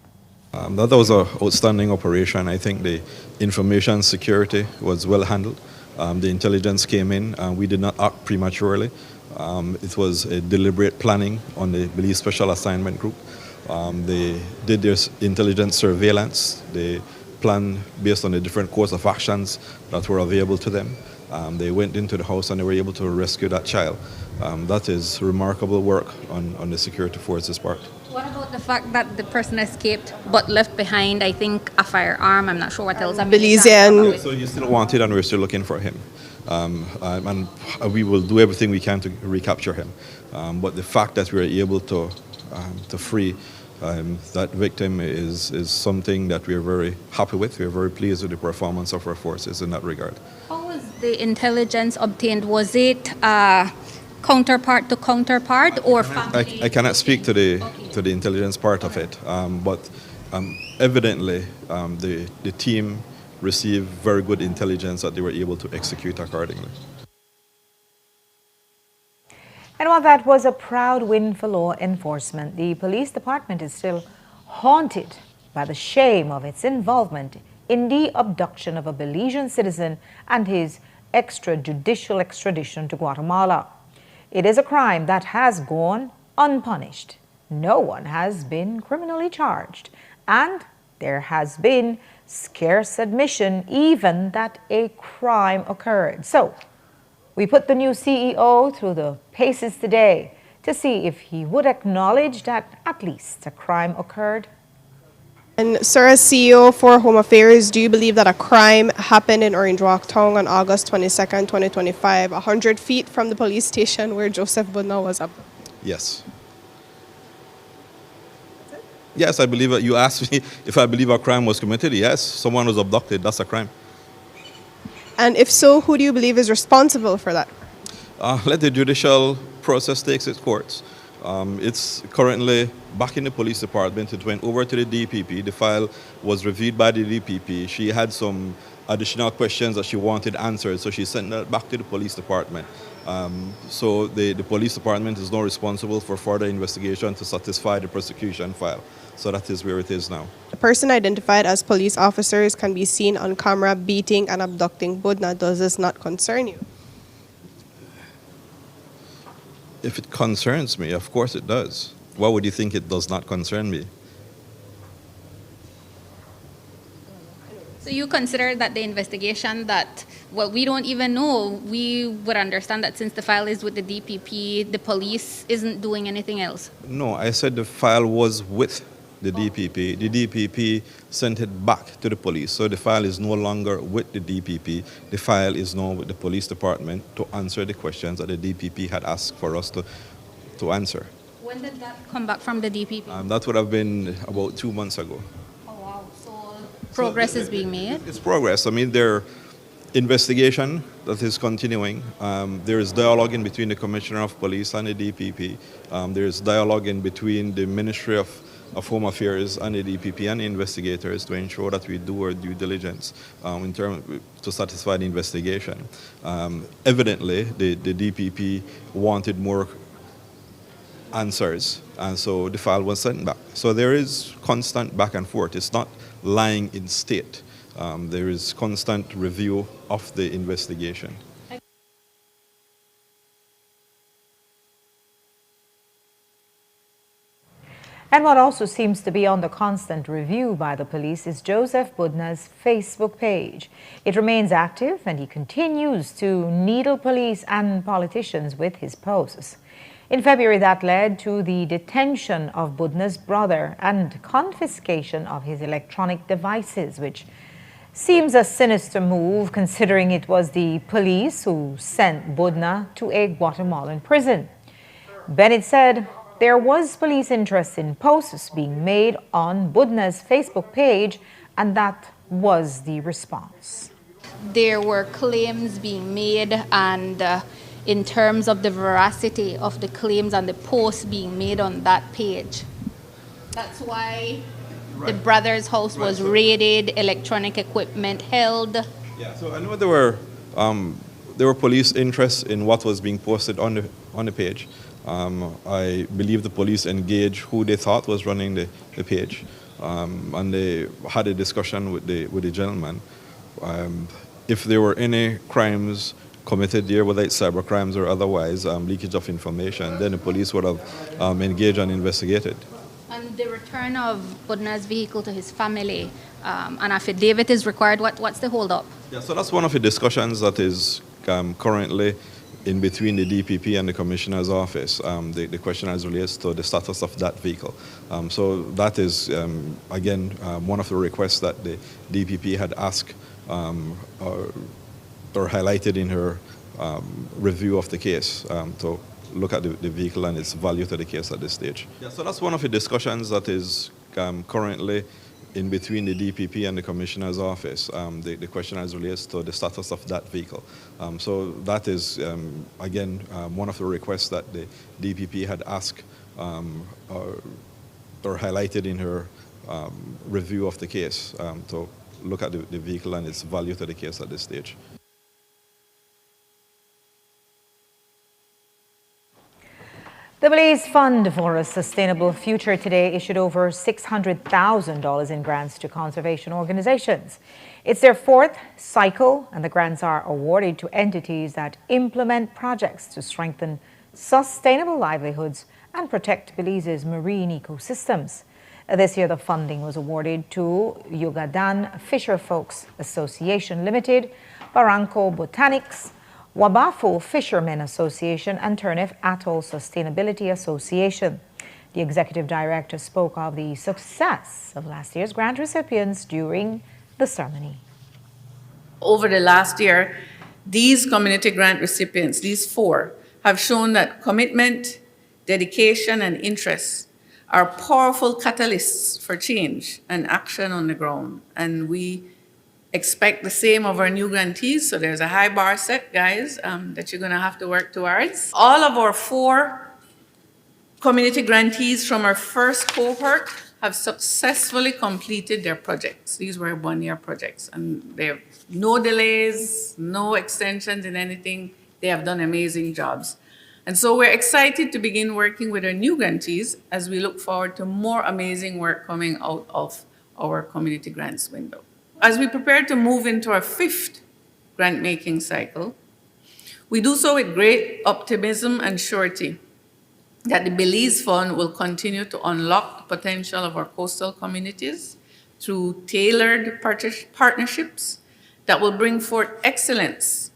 Speaker 9: That was an outstanding operation. I think the information security was well handled. The intelligence came in, and we did not act prematurely. It was a deliberate planning on the Belize Special Assignment Group. They did their intelligence surveillance. They planned based on the different course of actions that were available to them. They went into the house and they were able to rescue that child. That is remarkable work on the security forces' part.
Speaker 11: What about the fact that the person escaped but left behind, I think, a firearm? I'm not sure what else.
Speaker 10: Belizean.
Speaker 9: So you still wanted, and we're still looking for him. And we will do everything we can to recapture him. But the fact that we were able to free that victim is something that we are very happy with. We are very pleased with the performance of our forces in that regard.
Speaker 11: How The intelligence obtained, was it counterpart to counterpart or family?
Speaker 9: I cannot speak to the intelligence part of it, but evidently the team received very good intelligence that they were able to execute accordingly.
Speaker 1: And while that was a proud win for law enforcement, the police department is still haunted by the shame of its involvement in the abduction of a Belizean citizen and his extrajudicial extradition to Guatemala. It is a crime that has gone unpunished. No one has been criminally charged, and there has been scarce admission even that a crime occurred. So, we put the new CEO through the paces today to see if he would acknowledge that at least a crime occurred.
Speaker 10: And sir, as CEO for Home Affairs, do you believe that a crime happened in Orange Walk Town on August 22nd, 2025, 100 feet from the police station where Joseph Budna was up?
Speaker 9: Yes. Yes, I believe it. You asked me if I believe a crime was committed. Yes, someone was abducted. That's a crime.
Speaker 10: And if so, who do you believe is responsible for that?
Speaker 9: Let the judicial process take its course. It's currently back in the police department. It went over to the DPP. The file was reviewed by the DPP. She had some additional questions that she wanted answered, so she sent that back to the police department. So the police department is now responsible for further investigation to satisfy the prosecution file. So that is where it is now.
Speaker 10: A person identified as police officers can be seen on camera beating and abducting Budna. Does this not concern you?
Speaker 9: If it concerns me, of course it does. Why would you think it does not concern me?
Speaker 11: So you consider that the investigation that, well, we don't even know, we would understand that since the file is with the DPP, the police isn't doing anything else?
Speaker 9: No, I said the file was with the DPP. The DPP sent it back to the police. So the file is no longer with the DPP. The file is now with the police department to answer the questions that the DPP had asked for us to answer.
Speaker 11: When did that come back from the DPP?
Speaker 9: That would have been about 2 months ago.
Speaker 11: Oh, wow. So progress is being made?
Speaker 9: It's progress. I mean, their investigation that is continuing. There is dialogue in between the Commissioner of Police and the DPP. There is dialogue in between the Ministry of Home Affairs and the DPP and the investigators to ensure that we do our due diligence in terms to satisfy the investigation. Evidently, the DPP wanted more answers, and so the file was sent back. So there is constant back and forth. It's not lying in state. There is constant review of the investigation.
Speaker 1: And what also seems to be under constant review by the police is Joseph Budna's Facebook page. It remains active and he continues to needle police and politicians with his posts. In February, that led to the detention of Budna's brother and confiscation of his electronic devices, which seems a sinister move considering it was the police who sent Budna to a Guatemalan prison. Bennett said there was police interest in posts being made on Budna's Facebook page, and that was the response.
Speaker 11: There were claims being made, and in terms of the veracity of the claims and the posts being made on that page. That's why the brother's house was raided, electronic equipment held.
Speaker 9: Yeah, so I know there were police interests in what was being posted on the page. I believe the police engaged who they thought was running the page, and they had a discussion with the gentleman. If there were any crimes committed there, whether it's cyber crimes or otherwise, leakage of information, then the police would have engaged and investigated.
Speaker 11: And the return of Budna's vehicle to his family, an affidavit is required. What's the hold-up?
Speaker 9: Yeah, so that's one of the discussions that is currently in between the DPP and the Commissioner's office. The question as relates to the status of that vehicle. So that is, again, one of the requests that the DPP had asked or highlighted in her review of the case to look at the vehicle and its value to the case at this stage. Yeah, so that's one of the discussions that is currently in between the DPP and the Commissioner's office. The question as relates to the status of that vehicle. So that is, again, one of the requests that the DPP had asked or highlighted in her review of the case to look at the vehicle and its value to the case at this stage.
Speaker 1: The Belize Fund for a Sustainable Future today issued over $600,000 in grants to conservation organizations. It's their fourth cycle, and the grants are awarded to entities that implement projects to strengthen sustainable livelihoods and protect Belize's marine ecosystems. This year, the funding was awarded to Yugadan Fisherfolks Association Limited, Barranco Botanics, Wabafo Fishermen Association, and Turnef Atoll Sustainability Association. The executive director spoke of the success of last year's grant recipients during the ceremony.
Speaker 12: Over the last year, these community grant recipients, these four, have shown that commitment, dedication, and interest are powerful catalysts for change and action on the ground. And we expect the same of our new grantees, so there's a high bar set, guys, that you're gonna have to work towards. All of our four community grantees from our first cohort have successfully completed their projects. These were one-year projects, and they have no delays, no extensions in anything. They have done amazing jobs. And so we're excited to begin working with our new grantees as we look forward to more amazing work coming out of our community grants window. As we prepare to move into our fifth grant-making cycle, we do so with great optimism and surety that the Belize Fund will continue to unlock the potential of our coastal communities through tailored partnerships that will bring forth excellence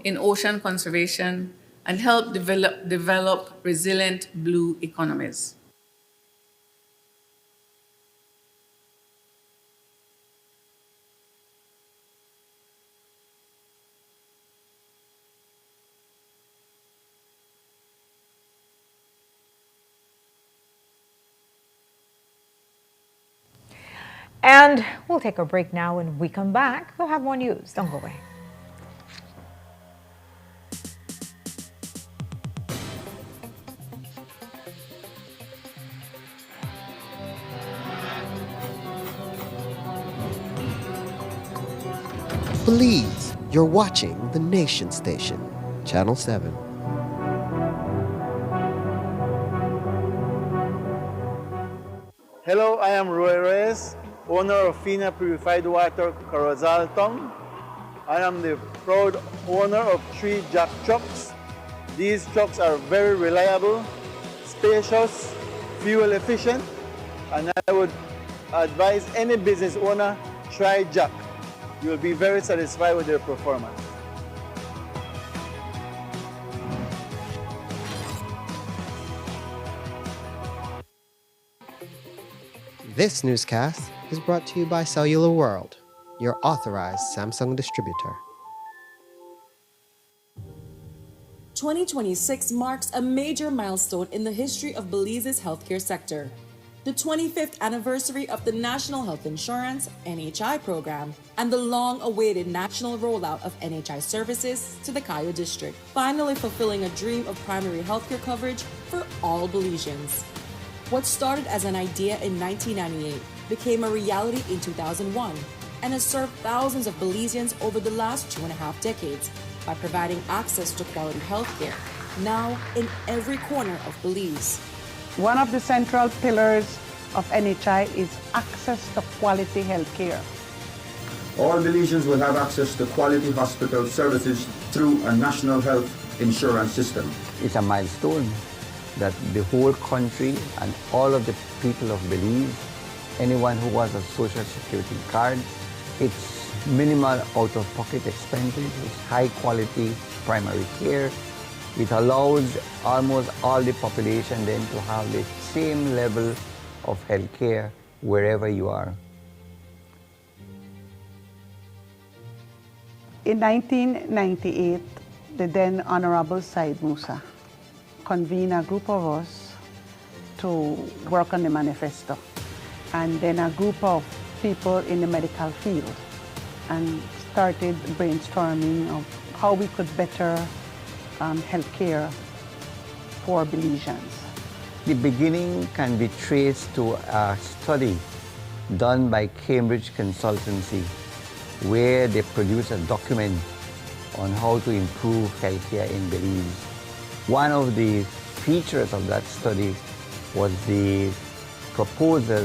Speaker 12: in ocean conservation and help develop resilient blue economies.
Speaker 1: And we'll take a break now. When we come back, we'll have more news. Don't go away.
Speaker 2: Belize, you're watching the Nation Station, Channel 7.
Speaker 19: Hello, I am Roy Reyes, owner of Fina Purified Water Carozalton. I am the proud owner of 3 jack trucks. These trucks are very reliable, spacious, fuel efficient, and I would advise any business owner, try jack. You will be very satisfied with their performance.
Speaker 2: This newscast is brought to you by Cellular World, your authorized Samsung distributor.
Speaker 13: 2026 marks a major milestone in the history of Belize's healthcare sector. The 25th anniversary of the National Health Insurance (NHI) program and the long-awaited national rollout of NHI services to the Cayo district, finally fulfilling a dream of primary healthcare coverage for all Belizeans. What started as an idea in 1998 became a reality in 2001 and has served thousands of Belizeans over the last 2.5 decades by providing access to quality healthcare, now in every corner of Belize.
Speaker 15: One of the central pillars of NHI is access to quality health care.
Speaker 16: All Belizeans will have access to quality hospital services through a national health insurance system.
Speaker 17: It's a milestone that the whole country and all of the people of Belize, anyone who has a social security card, it's minimal out-of-pocket expenses, it's high-quality primary care. It allows almost all the population then to have the same level of health care wherever you are.
Speaker 15: In 1998, the then Honorable Said Musa convened a group of us to work on the manifesto. And then a group of people in the medical field and started brainstorming of how we could better healthcare for Belizeans.
Speaker 17: The beginning can be traced to a study done by Cambridge Consultancy, where they produced a document on how to improve healthcare in Belize. One of the features of that study was the proposal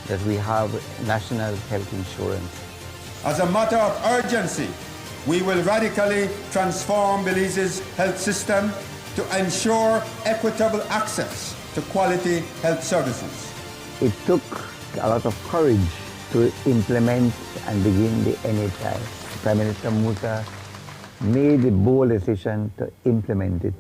Speaker 17: that we have national health insurance.
Speaker 16: As a matter of urgency, we will radically transform Belize's health system to ensure equitable access to quality health services.
Speaker 17: It took a lot of courage to implement and begin the NHI. Prime Minister Musa made the bold decision to implement it.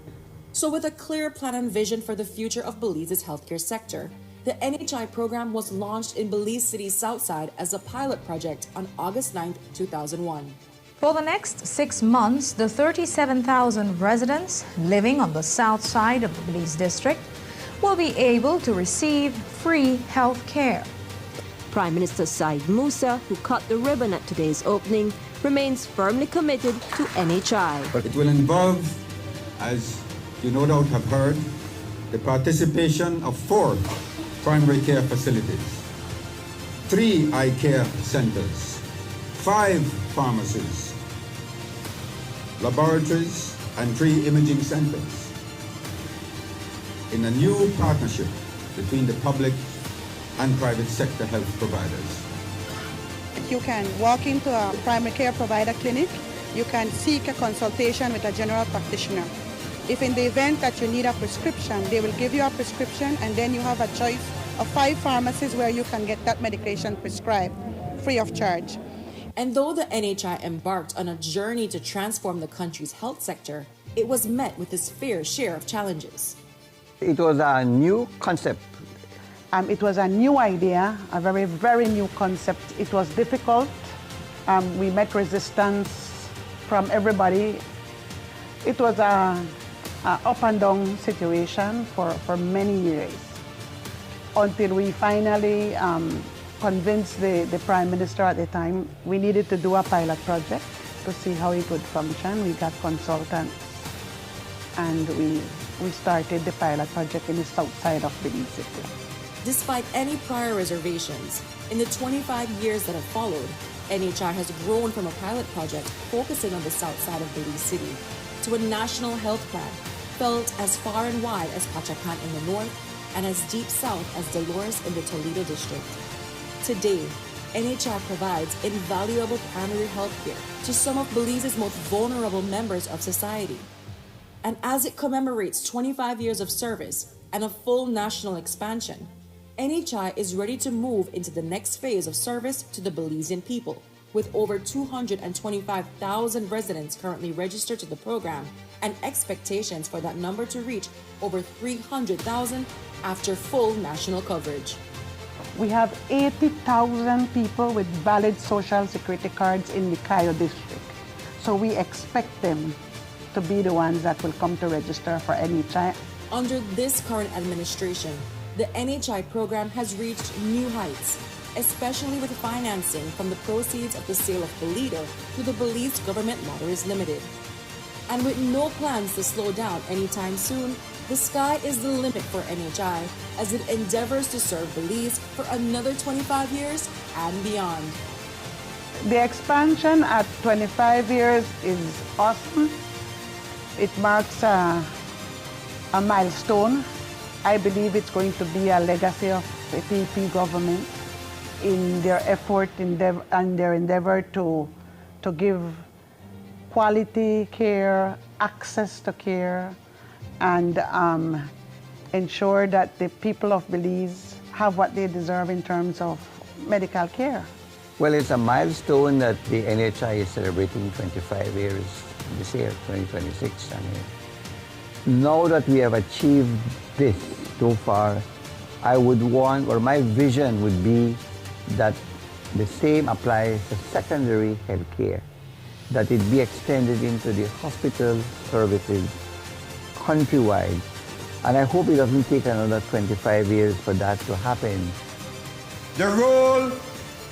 Speaker 13: So with a clear plan and vision for the future of Belize's healthcare sector, the NHI program was launched in Belize City's south side as a pilot project on August 9, 2001.
Speaker 1: For the next 6 months, the 37,000 residents living on the south side of the Belize district will be able to receive free health care.
Speaker 14: Prime Minister Said Musa, who cut the ribbon at today's opening, remains firmly committed to NHI.
Speaker 16: But it will involve, as you no doubt have heard, the participation of 4 primary care facilities, 3 eye care centers, 5 pharmacies, laboratories, and 3 imaging centers, in a new partnership between the public and private sector health providers.
Speaker 18: You can walk into a primary care provider clinic, you can seek a consultation with a general practitioner. If in the event that you need a prescription, they will give you a prescription, and then you have a choice of 5 pharmacies where you can get that medication prescribed free of charge.
Speaker 13: And though the NHI embarked on a journey to transform the country's health sector, it was met with its fair share of challenges.
Speaker 17: It was a new concept.
Speaker 15: It was a new idea, a very, very new concept. It was difficult. We met resistance from everybody. It was a up and down situation for many years, until we finally convinced the Prime Minister at the time we needed to do a pilot project to see how it would function. We got consultants, and we started the pilot project in the south side of Belize City.
Speaker 13: Despite any prior reservations, in the 25 years that have followed, NHI has grown from a pilot project focusing on the south side of Belize City to a national health plan felt as far and wide as Pachacan in the north and as deep south as Dolores in the Toledo district. Today, NHI provides invaluable primary health care to some of Belize's most vulnerable members of society. And as it commemorates 25 years of service and a full national expansion, NHI is ready to move into the next phase of service to the Belizean people, with over 225,000 residents currently registered to the program and expectations for that number to reach over 300,000 after full national coverage.
Speaker 15: We have 80,000 people with valid social security cards in the Cayo district. So we expect them to be the ones that will come to register for NHI.
Speaker 13: Under this current administration, the NHI program has reached new heights, especially with financing from the proceeds of the sale of Toledo to the Belize Government Lotteries Limited. And with no plans to slow down anytime soon, the sky is the limit for NHI as it endeavors to serve Belize for another 25 years and beyond.
Speaker 15: The expansion at 25 years is awesome. It marks a milestone. I believe it's going to be a legacy of the PP government in their effort and their endeavor to give quality care, access to care, and ensure that the people of Belize have what they deserve in terms of medical care.
Speaker 17: Well, it's a milestone that the NHI is celebrating 25 years this year, 2026. Now that we have achieved this so far, I would want, or my vision would be that the same applies to secondary health care, that it be extended into the hospital services countrywide. And I hope it doesn't take another 25 years for that to happen.
Speaker 16: The role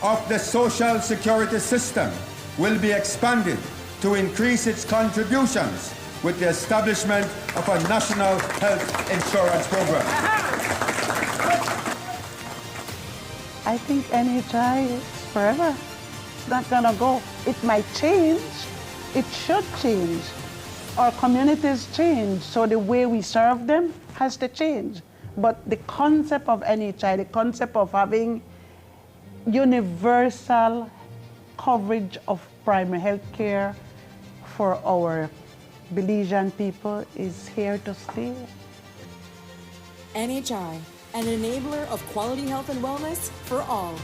Speaker 16: of the social security system will be expanded to increase its contributions with the establishment of a national health insurance program.
Speaker 15: I think NHI is forever. It's not gonna go. It might change. It should change. Our communities change, so the way we serve them has to change. But the concept of NHI, the concept of having universal coverage of primary health care for our Belizean people is here to stay.
Speaker 13: NHI, an enabler of quality health and wellness for all.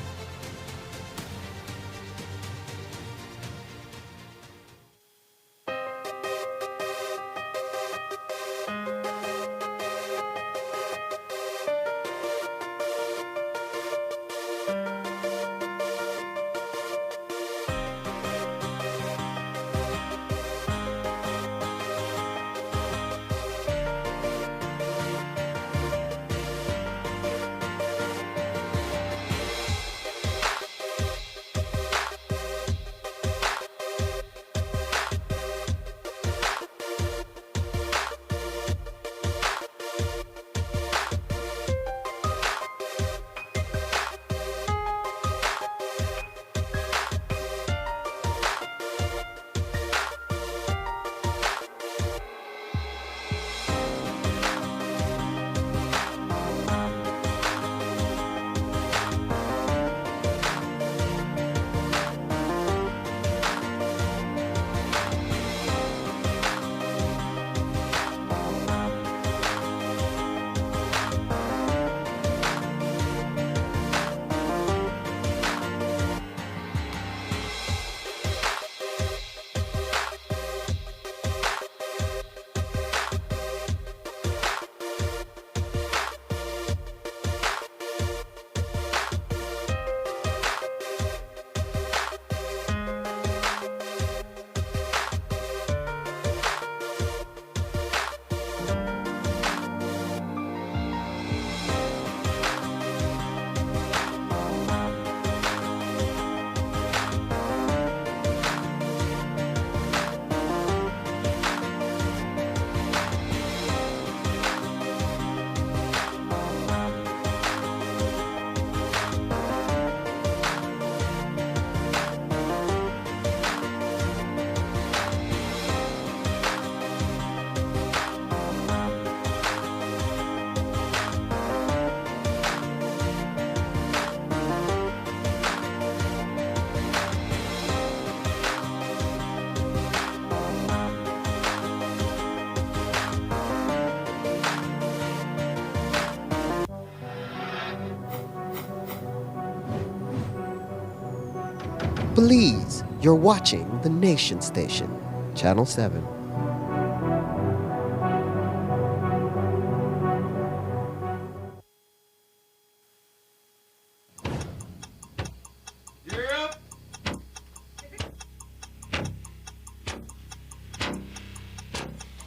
Speaker 2: Belize, you're watching the Nation Station, Channel 7.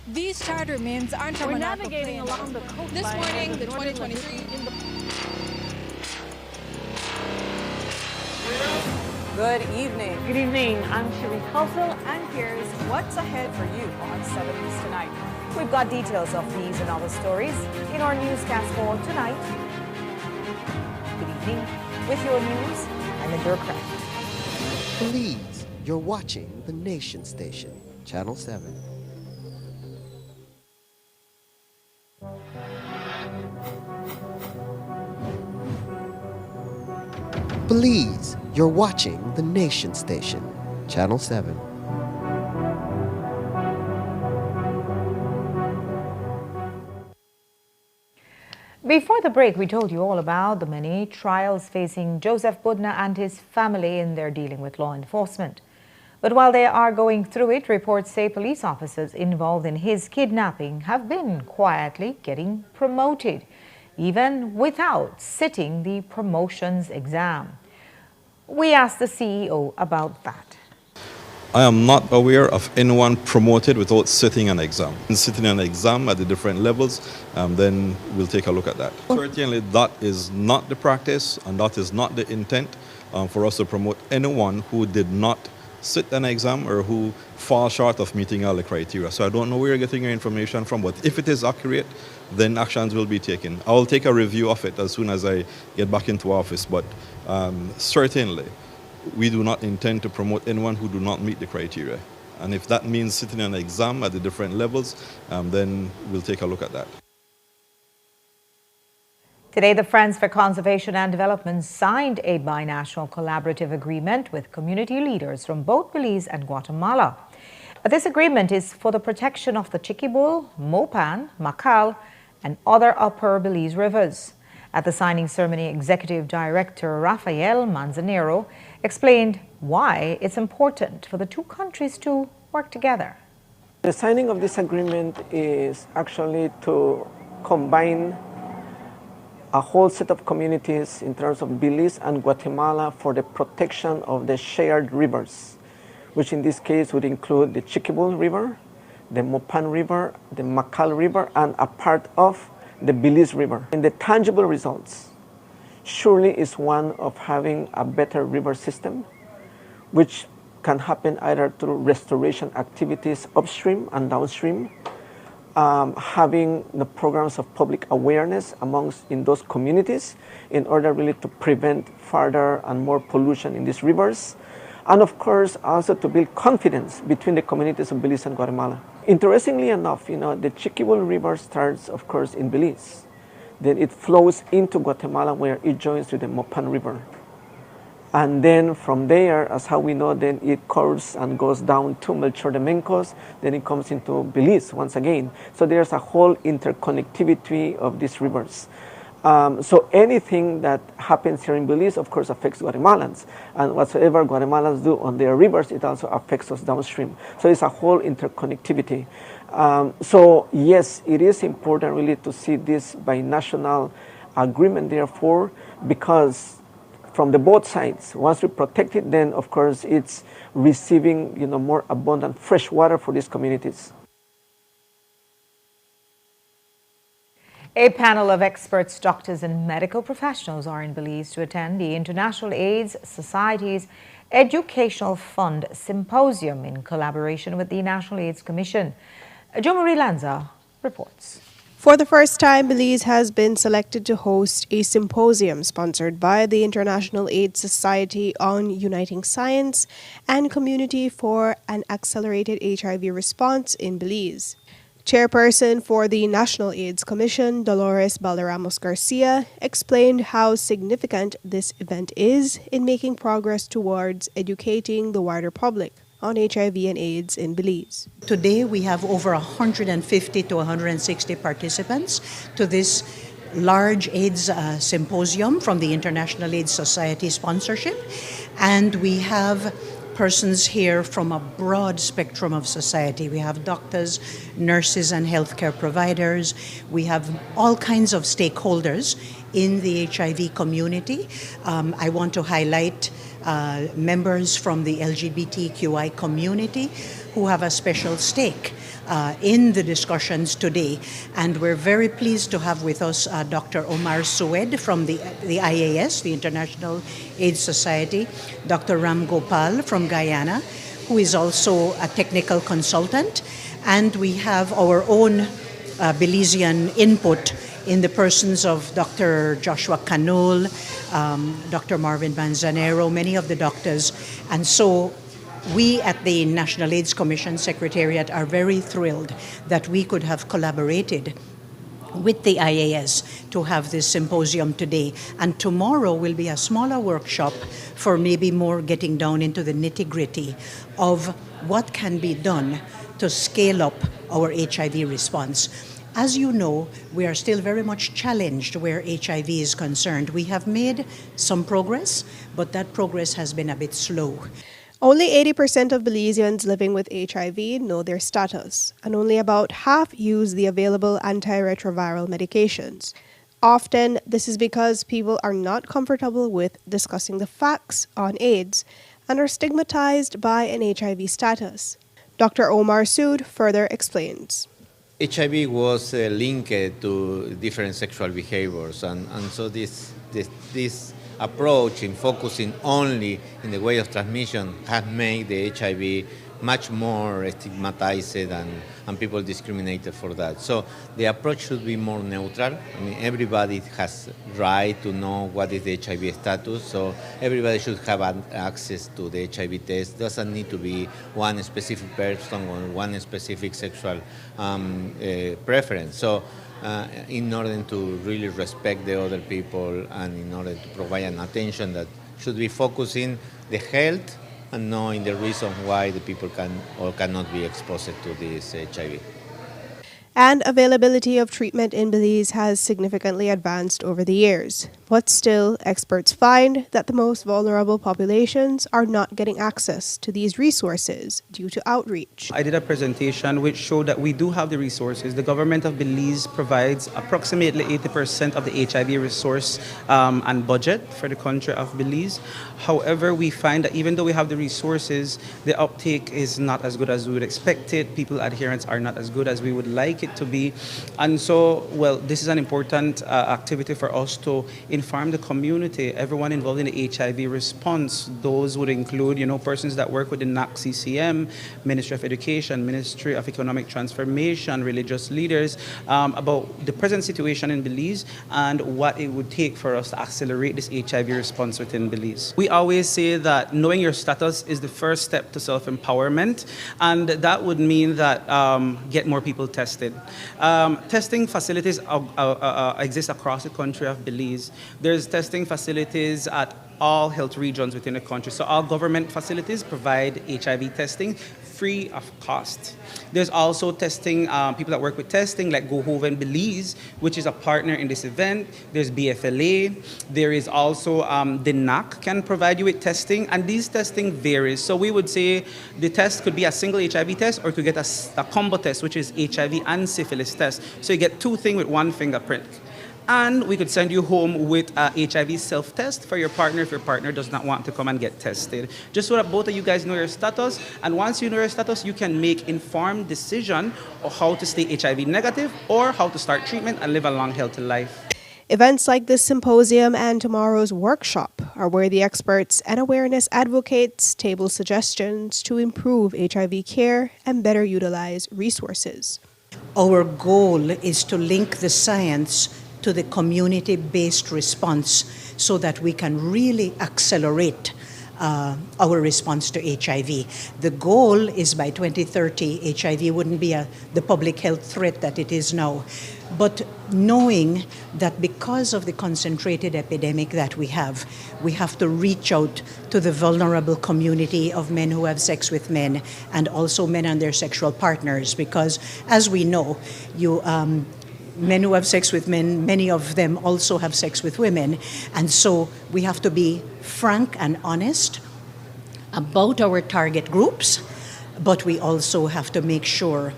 Speaker 6: These charter remains aren't
Speaker 20: We're navigating along the coastline.
Speaker 6: This morning, the 2023.
Speaker 20: Good evening. Good evening. I'm Sheree Kelso, and here's what's ahead for you on 7 News Tonight.
Speaker 1: We've got details of these and other stories in our newscast for tonight. Good evening. With your news, I'm Indra Craft.
Speaker 2: Belize, you're watching the Nation Station, Channel 7. Belize, you're watching the Nation Station, Channel 7.
Speaker 1: Before the break, we told you all about the many trials facing Joseph Budna and his family in their dealing with law enforcement. But while they are going through it, reports say police officers involved in his kidnapping have been quietly getting promoted, even without sitting the promotions exam. We asked the CEO about that.
Speaker 9: I am not aware of anyone promoted without sitting an exam. And sitting an exam at the different levels, then we'll take a look at that. Certainly that is not the practice and that is not the intent for us to promote anyone who did not sit an exam or who fall short of meeting all the criteria. So I don't know where you're getting your information from, but if it is accurate, then actions will be taken. I will take a review of it as soon as I get back into office, but certainly we do not intend to promote anyone who do not meet the criteria. And if that means sitting an exam at the different levels, then we'll take a look at that.
Speaker 1: Today, the Friends for Conservation and Development signed a binational collaborative agreement with community leaders from both Belize and Guatemala. This agreement is for the protection of the Chiquibul, Mopan, Macal, and other upper Belize rivers. At the signing ceremony, Executive Director Rafael Manzanero explained why it's important for the two countries to work together.
Speaker 3: The signing of this agreement is actually to combine a whole set of communities in terms of Belize and Guatemala for the protection of the shared rivers, which in this case would include the Chiquibul River, the Mopan River, the Macal River, and a part of the Belize River. And the tangible results surely is one of having a better river system, which can happen either through restoration activities upstream and downstream, having the programs of public awareness amongst in those communities in order really to prevent further and more pollution in these rivers, and of course also to build confidence between the communities of Belize and Guatemala. Interestingly enough, the Chiquibul River starts of course in Belize, then it flows into Guatemala where it joins with the Mopan River. And then from there, as how we know, then it curves and goes down to Melchor de Mencos, then it comes into Belize once again. So there's a whole interconnectivity of these rivers. So anything that happens here in Belize, of course, affects Guatemalans. And whatsoever Guatemalans do on their rivers, it also affects us downstream. So it's a whole interconnectivity. So yes, it is important really to see this binational agreement, therefore, because from the both sides, once we protect it, then of course it's receiving more abundant fresh water for these communities.
Speaker 1: A panel of experts, doctors and medical professionals are in Belize to attend the International AIDS Society's Educational Fund Symposium in collaboration with the National AIDS Commission. Jo Marie Lanza reports.
Speaker 10: For the first time, Belize has been selected to host a symposium sponsored by the International AIDS Society on uniting science and community for an accelerated HIV response in Belize. Chairperson for the National AIDS Commission, Dolores Balderramos Garcia, explained how significant this event is in making progress towards educating the wider public on HIV and AIDS in Belize.
Speaker 21: Today we have over 150 to 160 participants to this large AIDS symposium from the International AIDS Society sponsorship, and we have persons here from a broad spectrum of society. We have doctors, nurses and healthcare providers. We have all kinds of stakeholders in the HIV community. I want to highlight members from the LGBTQI community who have a special stake in the discussions today. And we're very pleased to have with us Dr. Omar Sued from the IAS, the International AIDS Society, Dr. Ram Gopal from Guyana, who is also a technical consultant. And we have our own Belizean input in the persons of Dr. Joshua Canol, Dr. Marvin Manzanero, many of the doctors. And so we at the National AIDS Commission Secretariat are very thrilled that we could have collaborated with the IAS to have this symposium today. And tomorrow will be a smaller workshop for maybe more getting down into the nitty-gritty of what can be done to scale up our HIV response. As you know, we are still very much challenged where HIV is concerned. We have made some progress, but that progress has been a bit slow.
Speaker 10: Only 80% of Belizeans living with HIV know their status, and only about half use the available antiretroviral medications. Often, this is because people are not comfortable with discussing the facts on AIDS, and are stigmatized by an HIV status. Dr. Omar Sood further explains.
Speaker 4: HIV was linked to different sexual behaviors, and so this approach in focusing only in the way of transmission has made the HIV much more stigmatized and people discriminated for that. So the approach should be more neutral. I mean, everybody has right to know what is the HIV status, so everybody should have access to the HIV test. Doesn't need to be one specific person or one specific sexual preference. So in order to really respect the other people and in order to provide an attention that should be focusing the health and knowing the reason why the people can or cannot be exposed to this HIV.
Speaker 10: And availability of treatment in Belize has significantly advanced over the years. But still, experts find that the most vulnerable populations are not getting access to these resources due to outreach.
Speaker 5: I did a presentation which showed that we do have the resources. The government of Belize provides approximately 80% of the HIV resource and budget for the country of Belize. However, we find that even though we have the resources, the uptake is not as good as we would expect it. People adherence are not as good as we would like it to be. And so, well, this is an important activity for us to inform the community, everyone involved in the HIV response. Those would include, persons that work with the NAC-CCM, Ministry of Education, Ministry of Economic Transformation, religious leaders, about the present situation in Belize and what it would take for us to accelerate this HIV response within Belize. We always say that knowing your status is the first step to self-empowerment, and that would mean that get more people tested. Testing facilities exist across the country of Belize. There's testing facilities at all health regions within the country. So all government facilities provide HIV testing free of cost. There's also testing, people that work with testing like Go Hoven Belize, which is a partner in this event. There's BFLA. There is also the NAC can provide you with testing, and these testing varies. So we would say the test could be a single HIV test or you could get a combo test, which is HIV and syphilis test. So you get two things with one fingerprint. And we could send you home with a HIV self-test for your partner if your partner does not want to come and get tested. Just so that both of you guys know your status. And once you know your status, you can make informed decision of how to stay HIV negative or how to start treatment and live a long, healthy life.
Speaker 10: Events like this symposium and tomorrow's workshop are where the experts and awareness advocates table suggestions to improve HIV care and better utilize resources.
Speaker 21: Our goal is to link the science to the community-based response so that we can really accelerate our response to HIV. The goal is by 2030, HIV wouldn't be the public health threat that it is now. But knowing that because of the concentrated epidemic that we have to reach out to the vulnerable community of men who have sex with men and also men and their sexual partners, because as we know, men who have sex with men, many of them also have sex with women. And so we have to be frank and honest about our target groups, but we also have to make sure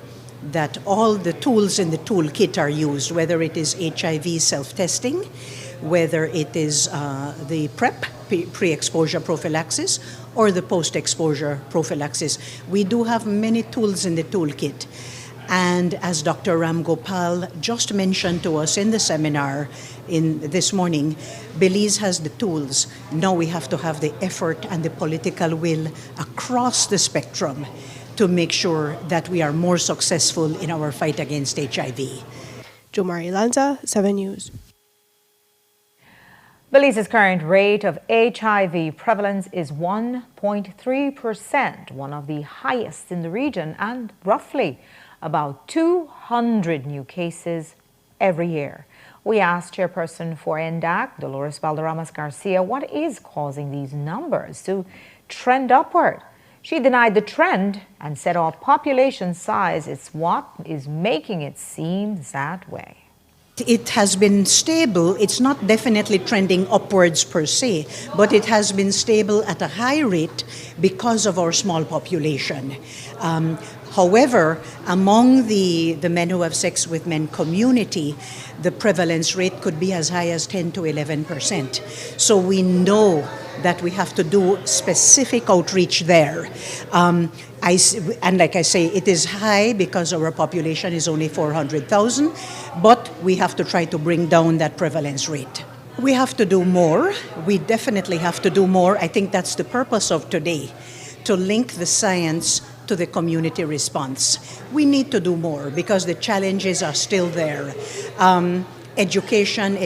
Speaker 21: that all the tools in the toolkit are used, whether it is HIV self-testing, whether it is the PrEP, pre-exposure prophylaxis, or the post-exposure prophylaxis. We do have many tools in the toolkit. And as Dr. Ram Gopal just mentioned to us in the seminar this morning, Belize has the tools. Now we have to have the effort and the political will across the spectrum to make sure that we are more successful in our fight against HIV.
Speaker 10: Jomari Lanza, 7 News.
Speaker 1: Belize's current rate of HIV prevalence is 1.3%, one of the highest in the region, and roughly about 200 new cases every year. We asked Chairperson for NDAC, Dolores Valderramas Garcia, what is causing these numbers to trend upward. She denied the trend and said our population size is what is making it seem that way.
Speaker 21: It has been stable. It's not definitely trending upwards per se, but it has been stable at a high rate because of our small population. However, among the men who have sex with men community, the prevalence rate could be as high as 10 to 11%. So we know that we have to do specific outreach there. And like I say, it is high because our population is only 400,000, but we have to try to bring down that prevalence rate. We have to do more. We definitely have to do more. I think that's the purpose of today, to link the science to the community response. We need to do more because the challenges are still there. Education,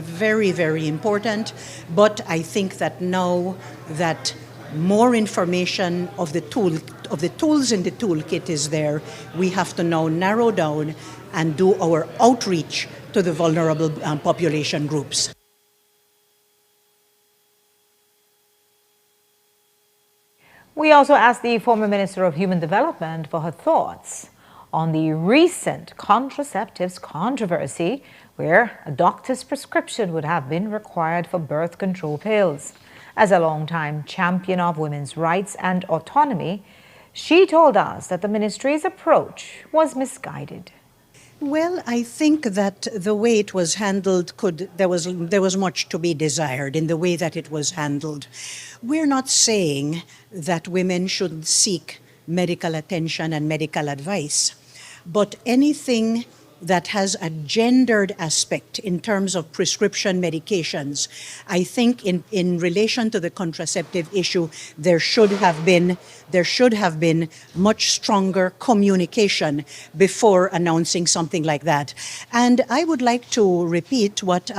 Speaker 21: very, very important. But I think that now that more information of the tools in the toolkit is there, we have to now narrow down and do our outreach to the vulnerable population groups.
Speaker 1: We also asked the former Minister of Human Development for her thoughts on the recent contraceptives controversy, where a doctor's prescription would have been required for birth control pills. As a longtime champion of women's rights and autonomy, she told us that the ministry's approach was misguided.
Speaker 21: Well, I think that the way it was handled there was much to be desired in the way that it was handled. We're not saying that women should seek medical attention and medical advice, but anything that has a gendered aspect in terms of prescription medications, I think in relation to the contraceptive issue, there should have been much stronger communication before announcing something like that. And I would like to repeat what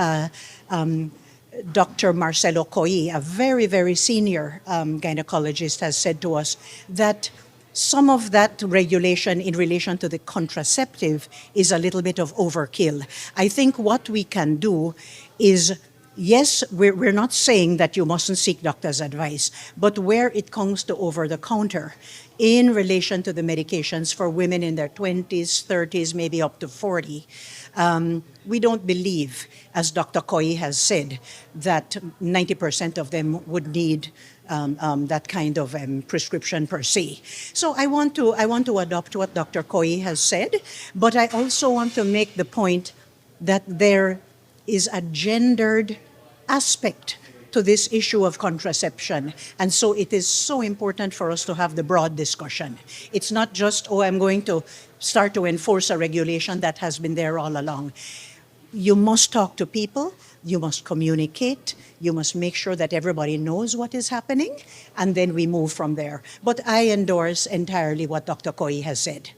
Speaker 21: Dr. Marcelo Coy, a very, very senior gynecologist, has said to us, that some of that regulation in relation to the contraceptive is a little bit of overkill. I think what we can do is, yes, we're not saying that you mustn't seek doctor's advice, but where it comes to over-the-counter in relation to the medications for women in their 20s, 30s, maybe up to 40, we don't believe, as Dr. Coy has said, that 90% of them would need that kind of prescription per se. So I want to adopt what Dr. Coy has said, but I also want to make the point that there is a gendered aspect to this issue of contraception. And so it is so important for us to have the broad discussion. It's not just, I'm going to start to enforce a regulation that has been there all along. You must talk to people, you must communicate, you must make sure that everybody knows what is happening, and then we move from there. But I endorse entirely what Dr. Coy has said.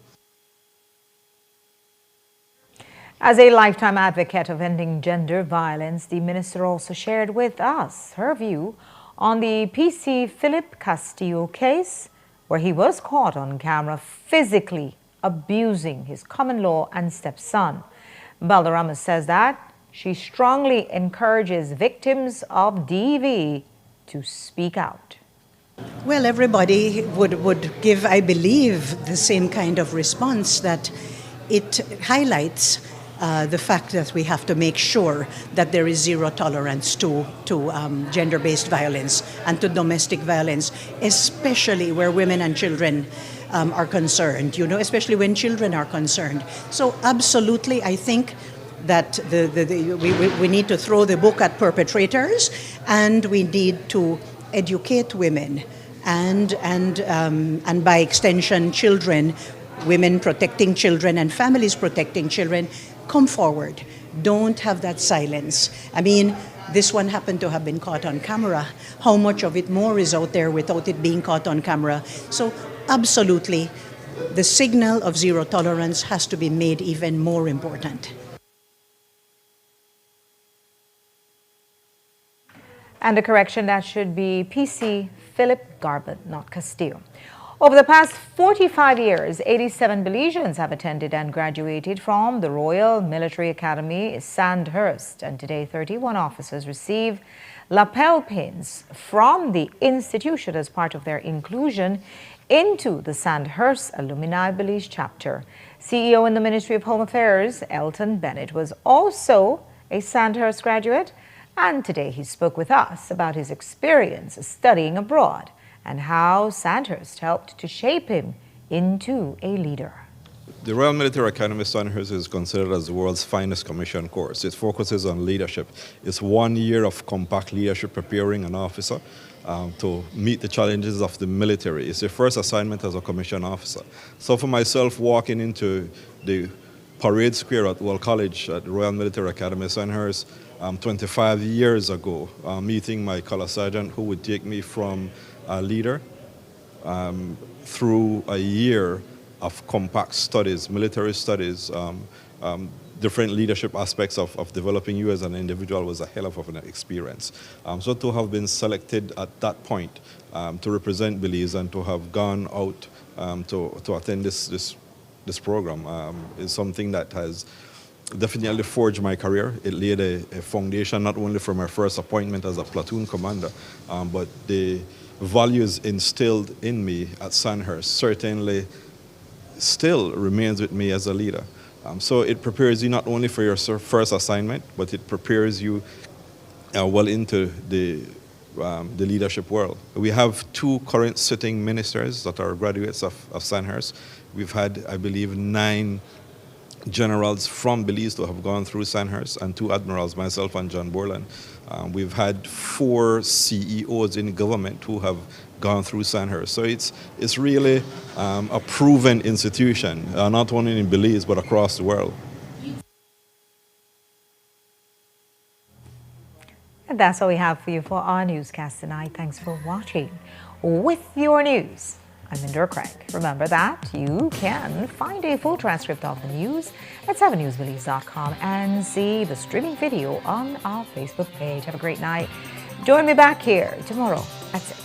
Speaker 1: As a lifetime advocate of ending gender violence, the minister also shared with us her view on the PC Philip Castillo case, where he was caught on camera physically abusing his common-law and stepson. Balderrama says that she strongly encourages victims of DV to speak out.
Speaker 21: Well, everybody would give, I believe, the same kind of response, that it highlights the fact that we have to make sure that there is zero tolerance to gender-based violence and to domestic violence, especially where women and children are concerned, especially when children are concerned. So absolutely, I think that we need to throw the book at perpetrators, and we need to educate women and by extension children, women protecting children and families protecting children. Come forward. Don't have that silence. I mean, this one happened to have been caught on camera. How much of it more is out there without it being caught on camera? So absolutely, the signal of zero tolerance has to be made even more important.
Speaker 1: And a correction, that should be PC Philip Garbutt, not Castillo. Over the past 45 years, 87 Belizeans have attended and graduated from the Royal Military Academy Sandhurst. And today, 31 officers receive lapel pins from the institution as part of their inclusion into the Sandhurst Alumni Belize chapter. CEO in the Ministry of Home Affairs, Elton Bennett, was also a Sandhurst graduate. And today he spoke with us about his experience studying abroad and how Sandhurst helped to shape him into a leader.
Speaker 9: The Royal Military Academy Sandhurst is considered as the world's finest commission course. It focuses on leadership. It's 1 year of compact leadership preparing an officer to meet the challenges of the military. It's the first assignment as a commissioned officer. So for myself, walking into the parade square at Wall College at the Royal Military Academy Sandhurst 25 years ago, meeting my color sergeant who would take me from a leader through a year of compact studies, military studies, different leadership aspects of developing you as an individual was a hell of an experience. So to have been selected at that point to represent Belize and to have gone out to attend this program is something that has definitely forged my career. It laid a foundation not only for my first appointment as a platoon commander, but the values instilled in me at Sandhurst certainly still remains with me as a leader. So it prepares you not only for your first assignment, but it prepares you well into the leadership world. We have 2 current sitting ministers that are graduates of Sandhurst. We've had, I believe, 9 generals from Belize to have gone through Sandhurst and 2 admirals, myself and John Borland. We've had 4 CEOs in government who have gone through Sandhurst. So it's really a proven institution, not only in Belize, but across the world.
Speaker 1: And that's all we have for you for our newscast tonight. Thanks for watching. With your news, I'm Indra Craig. Remember that you can find a full transcript of the news at 7newsbelize.com and see the streaming video on our Facebook page. Have a great night. Join me back here tomorrow at 6.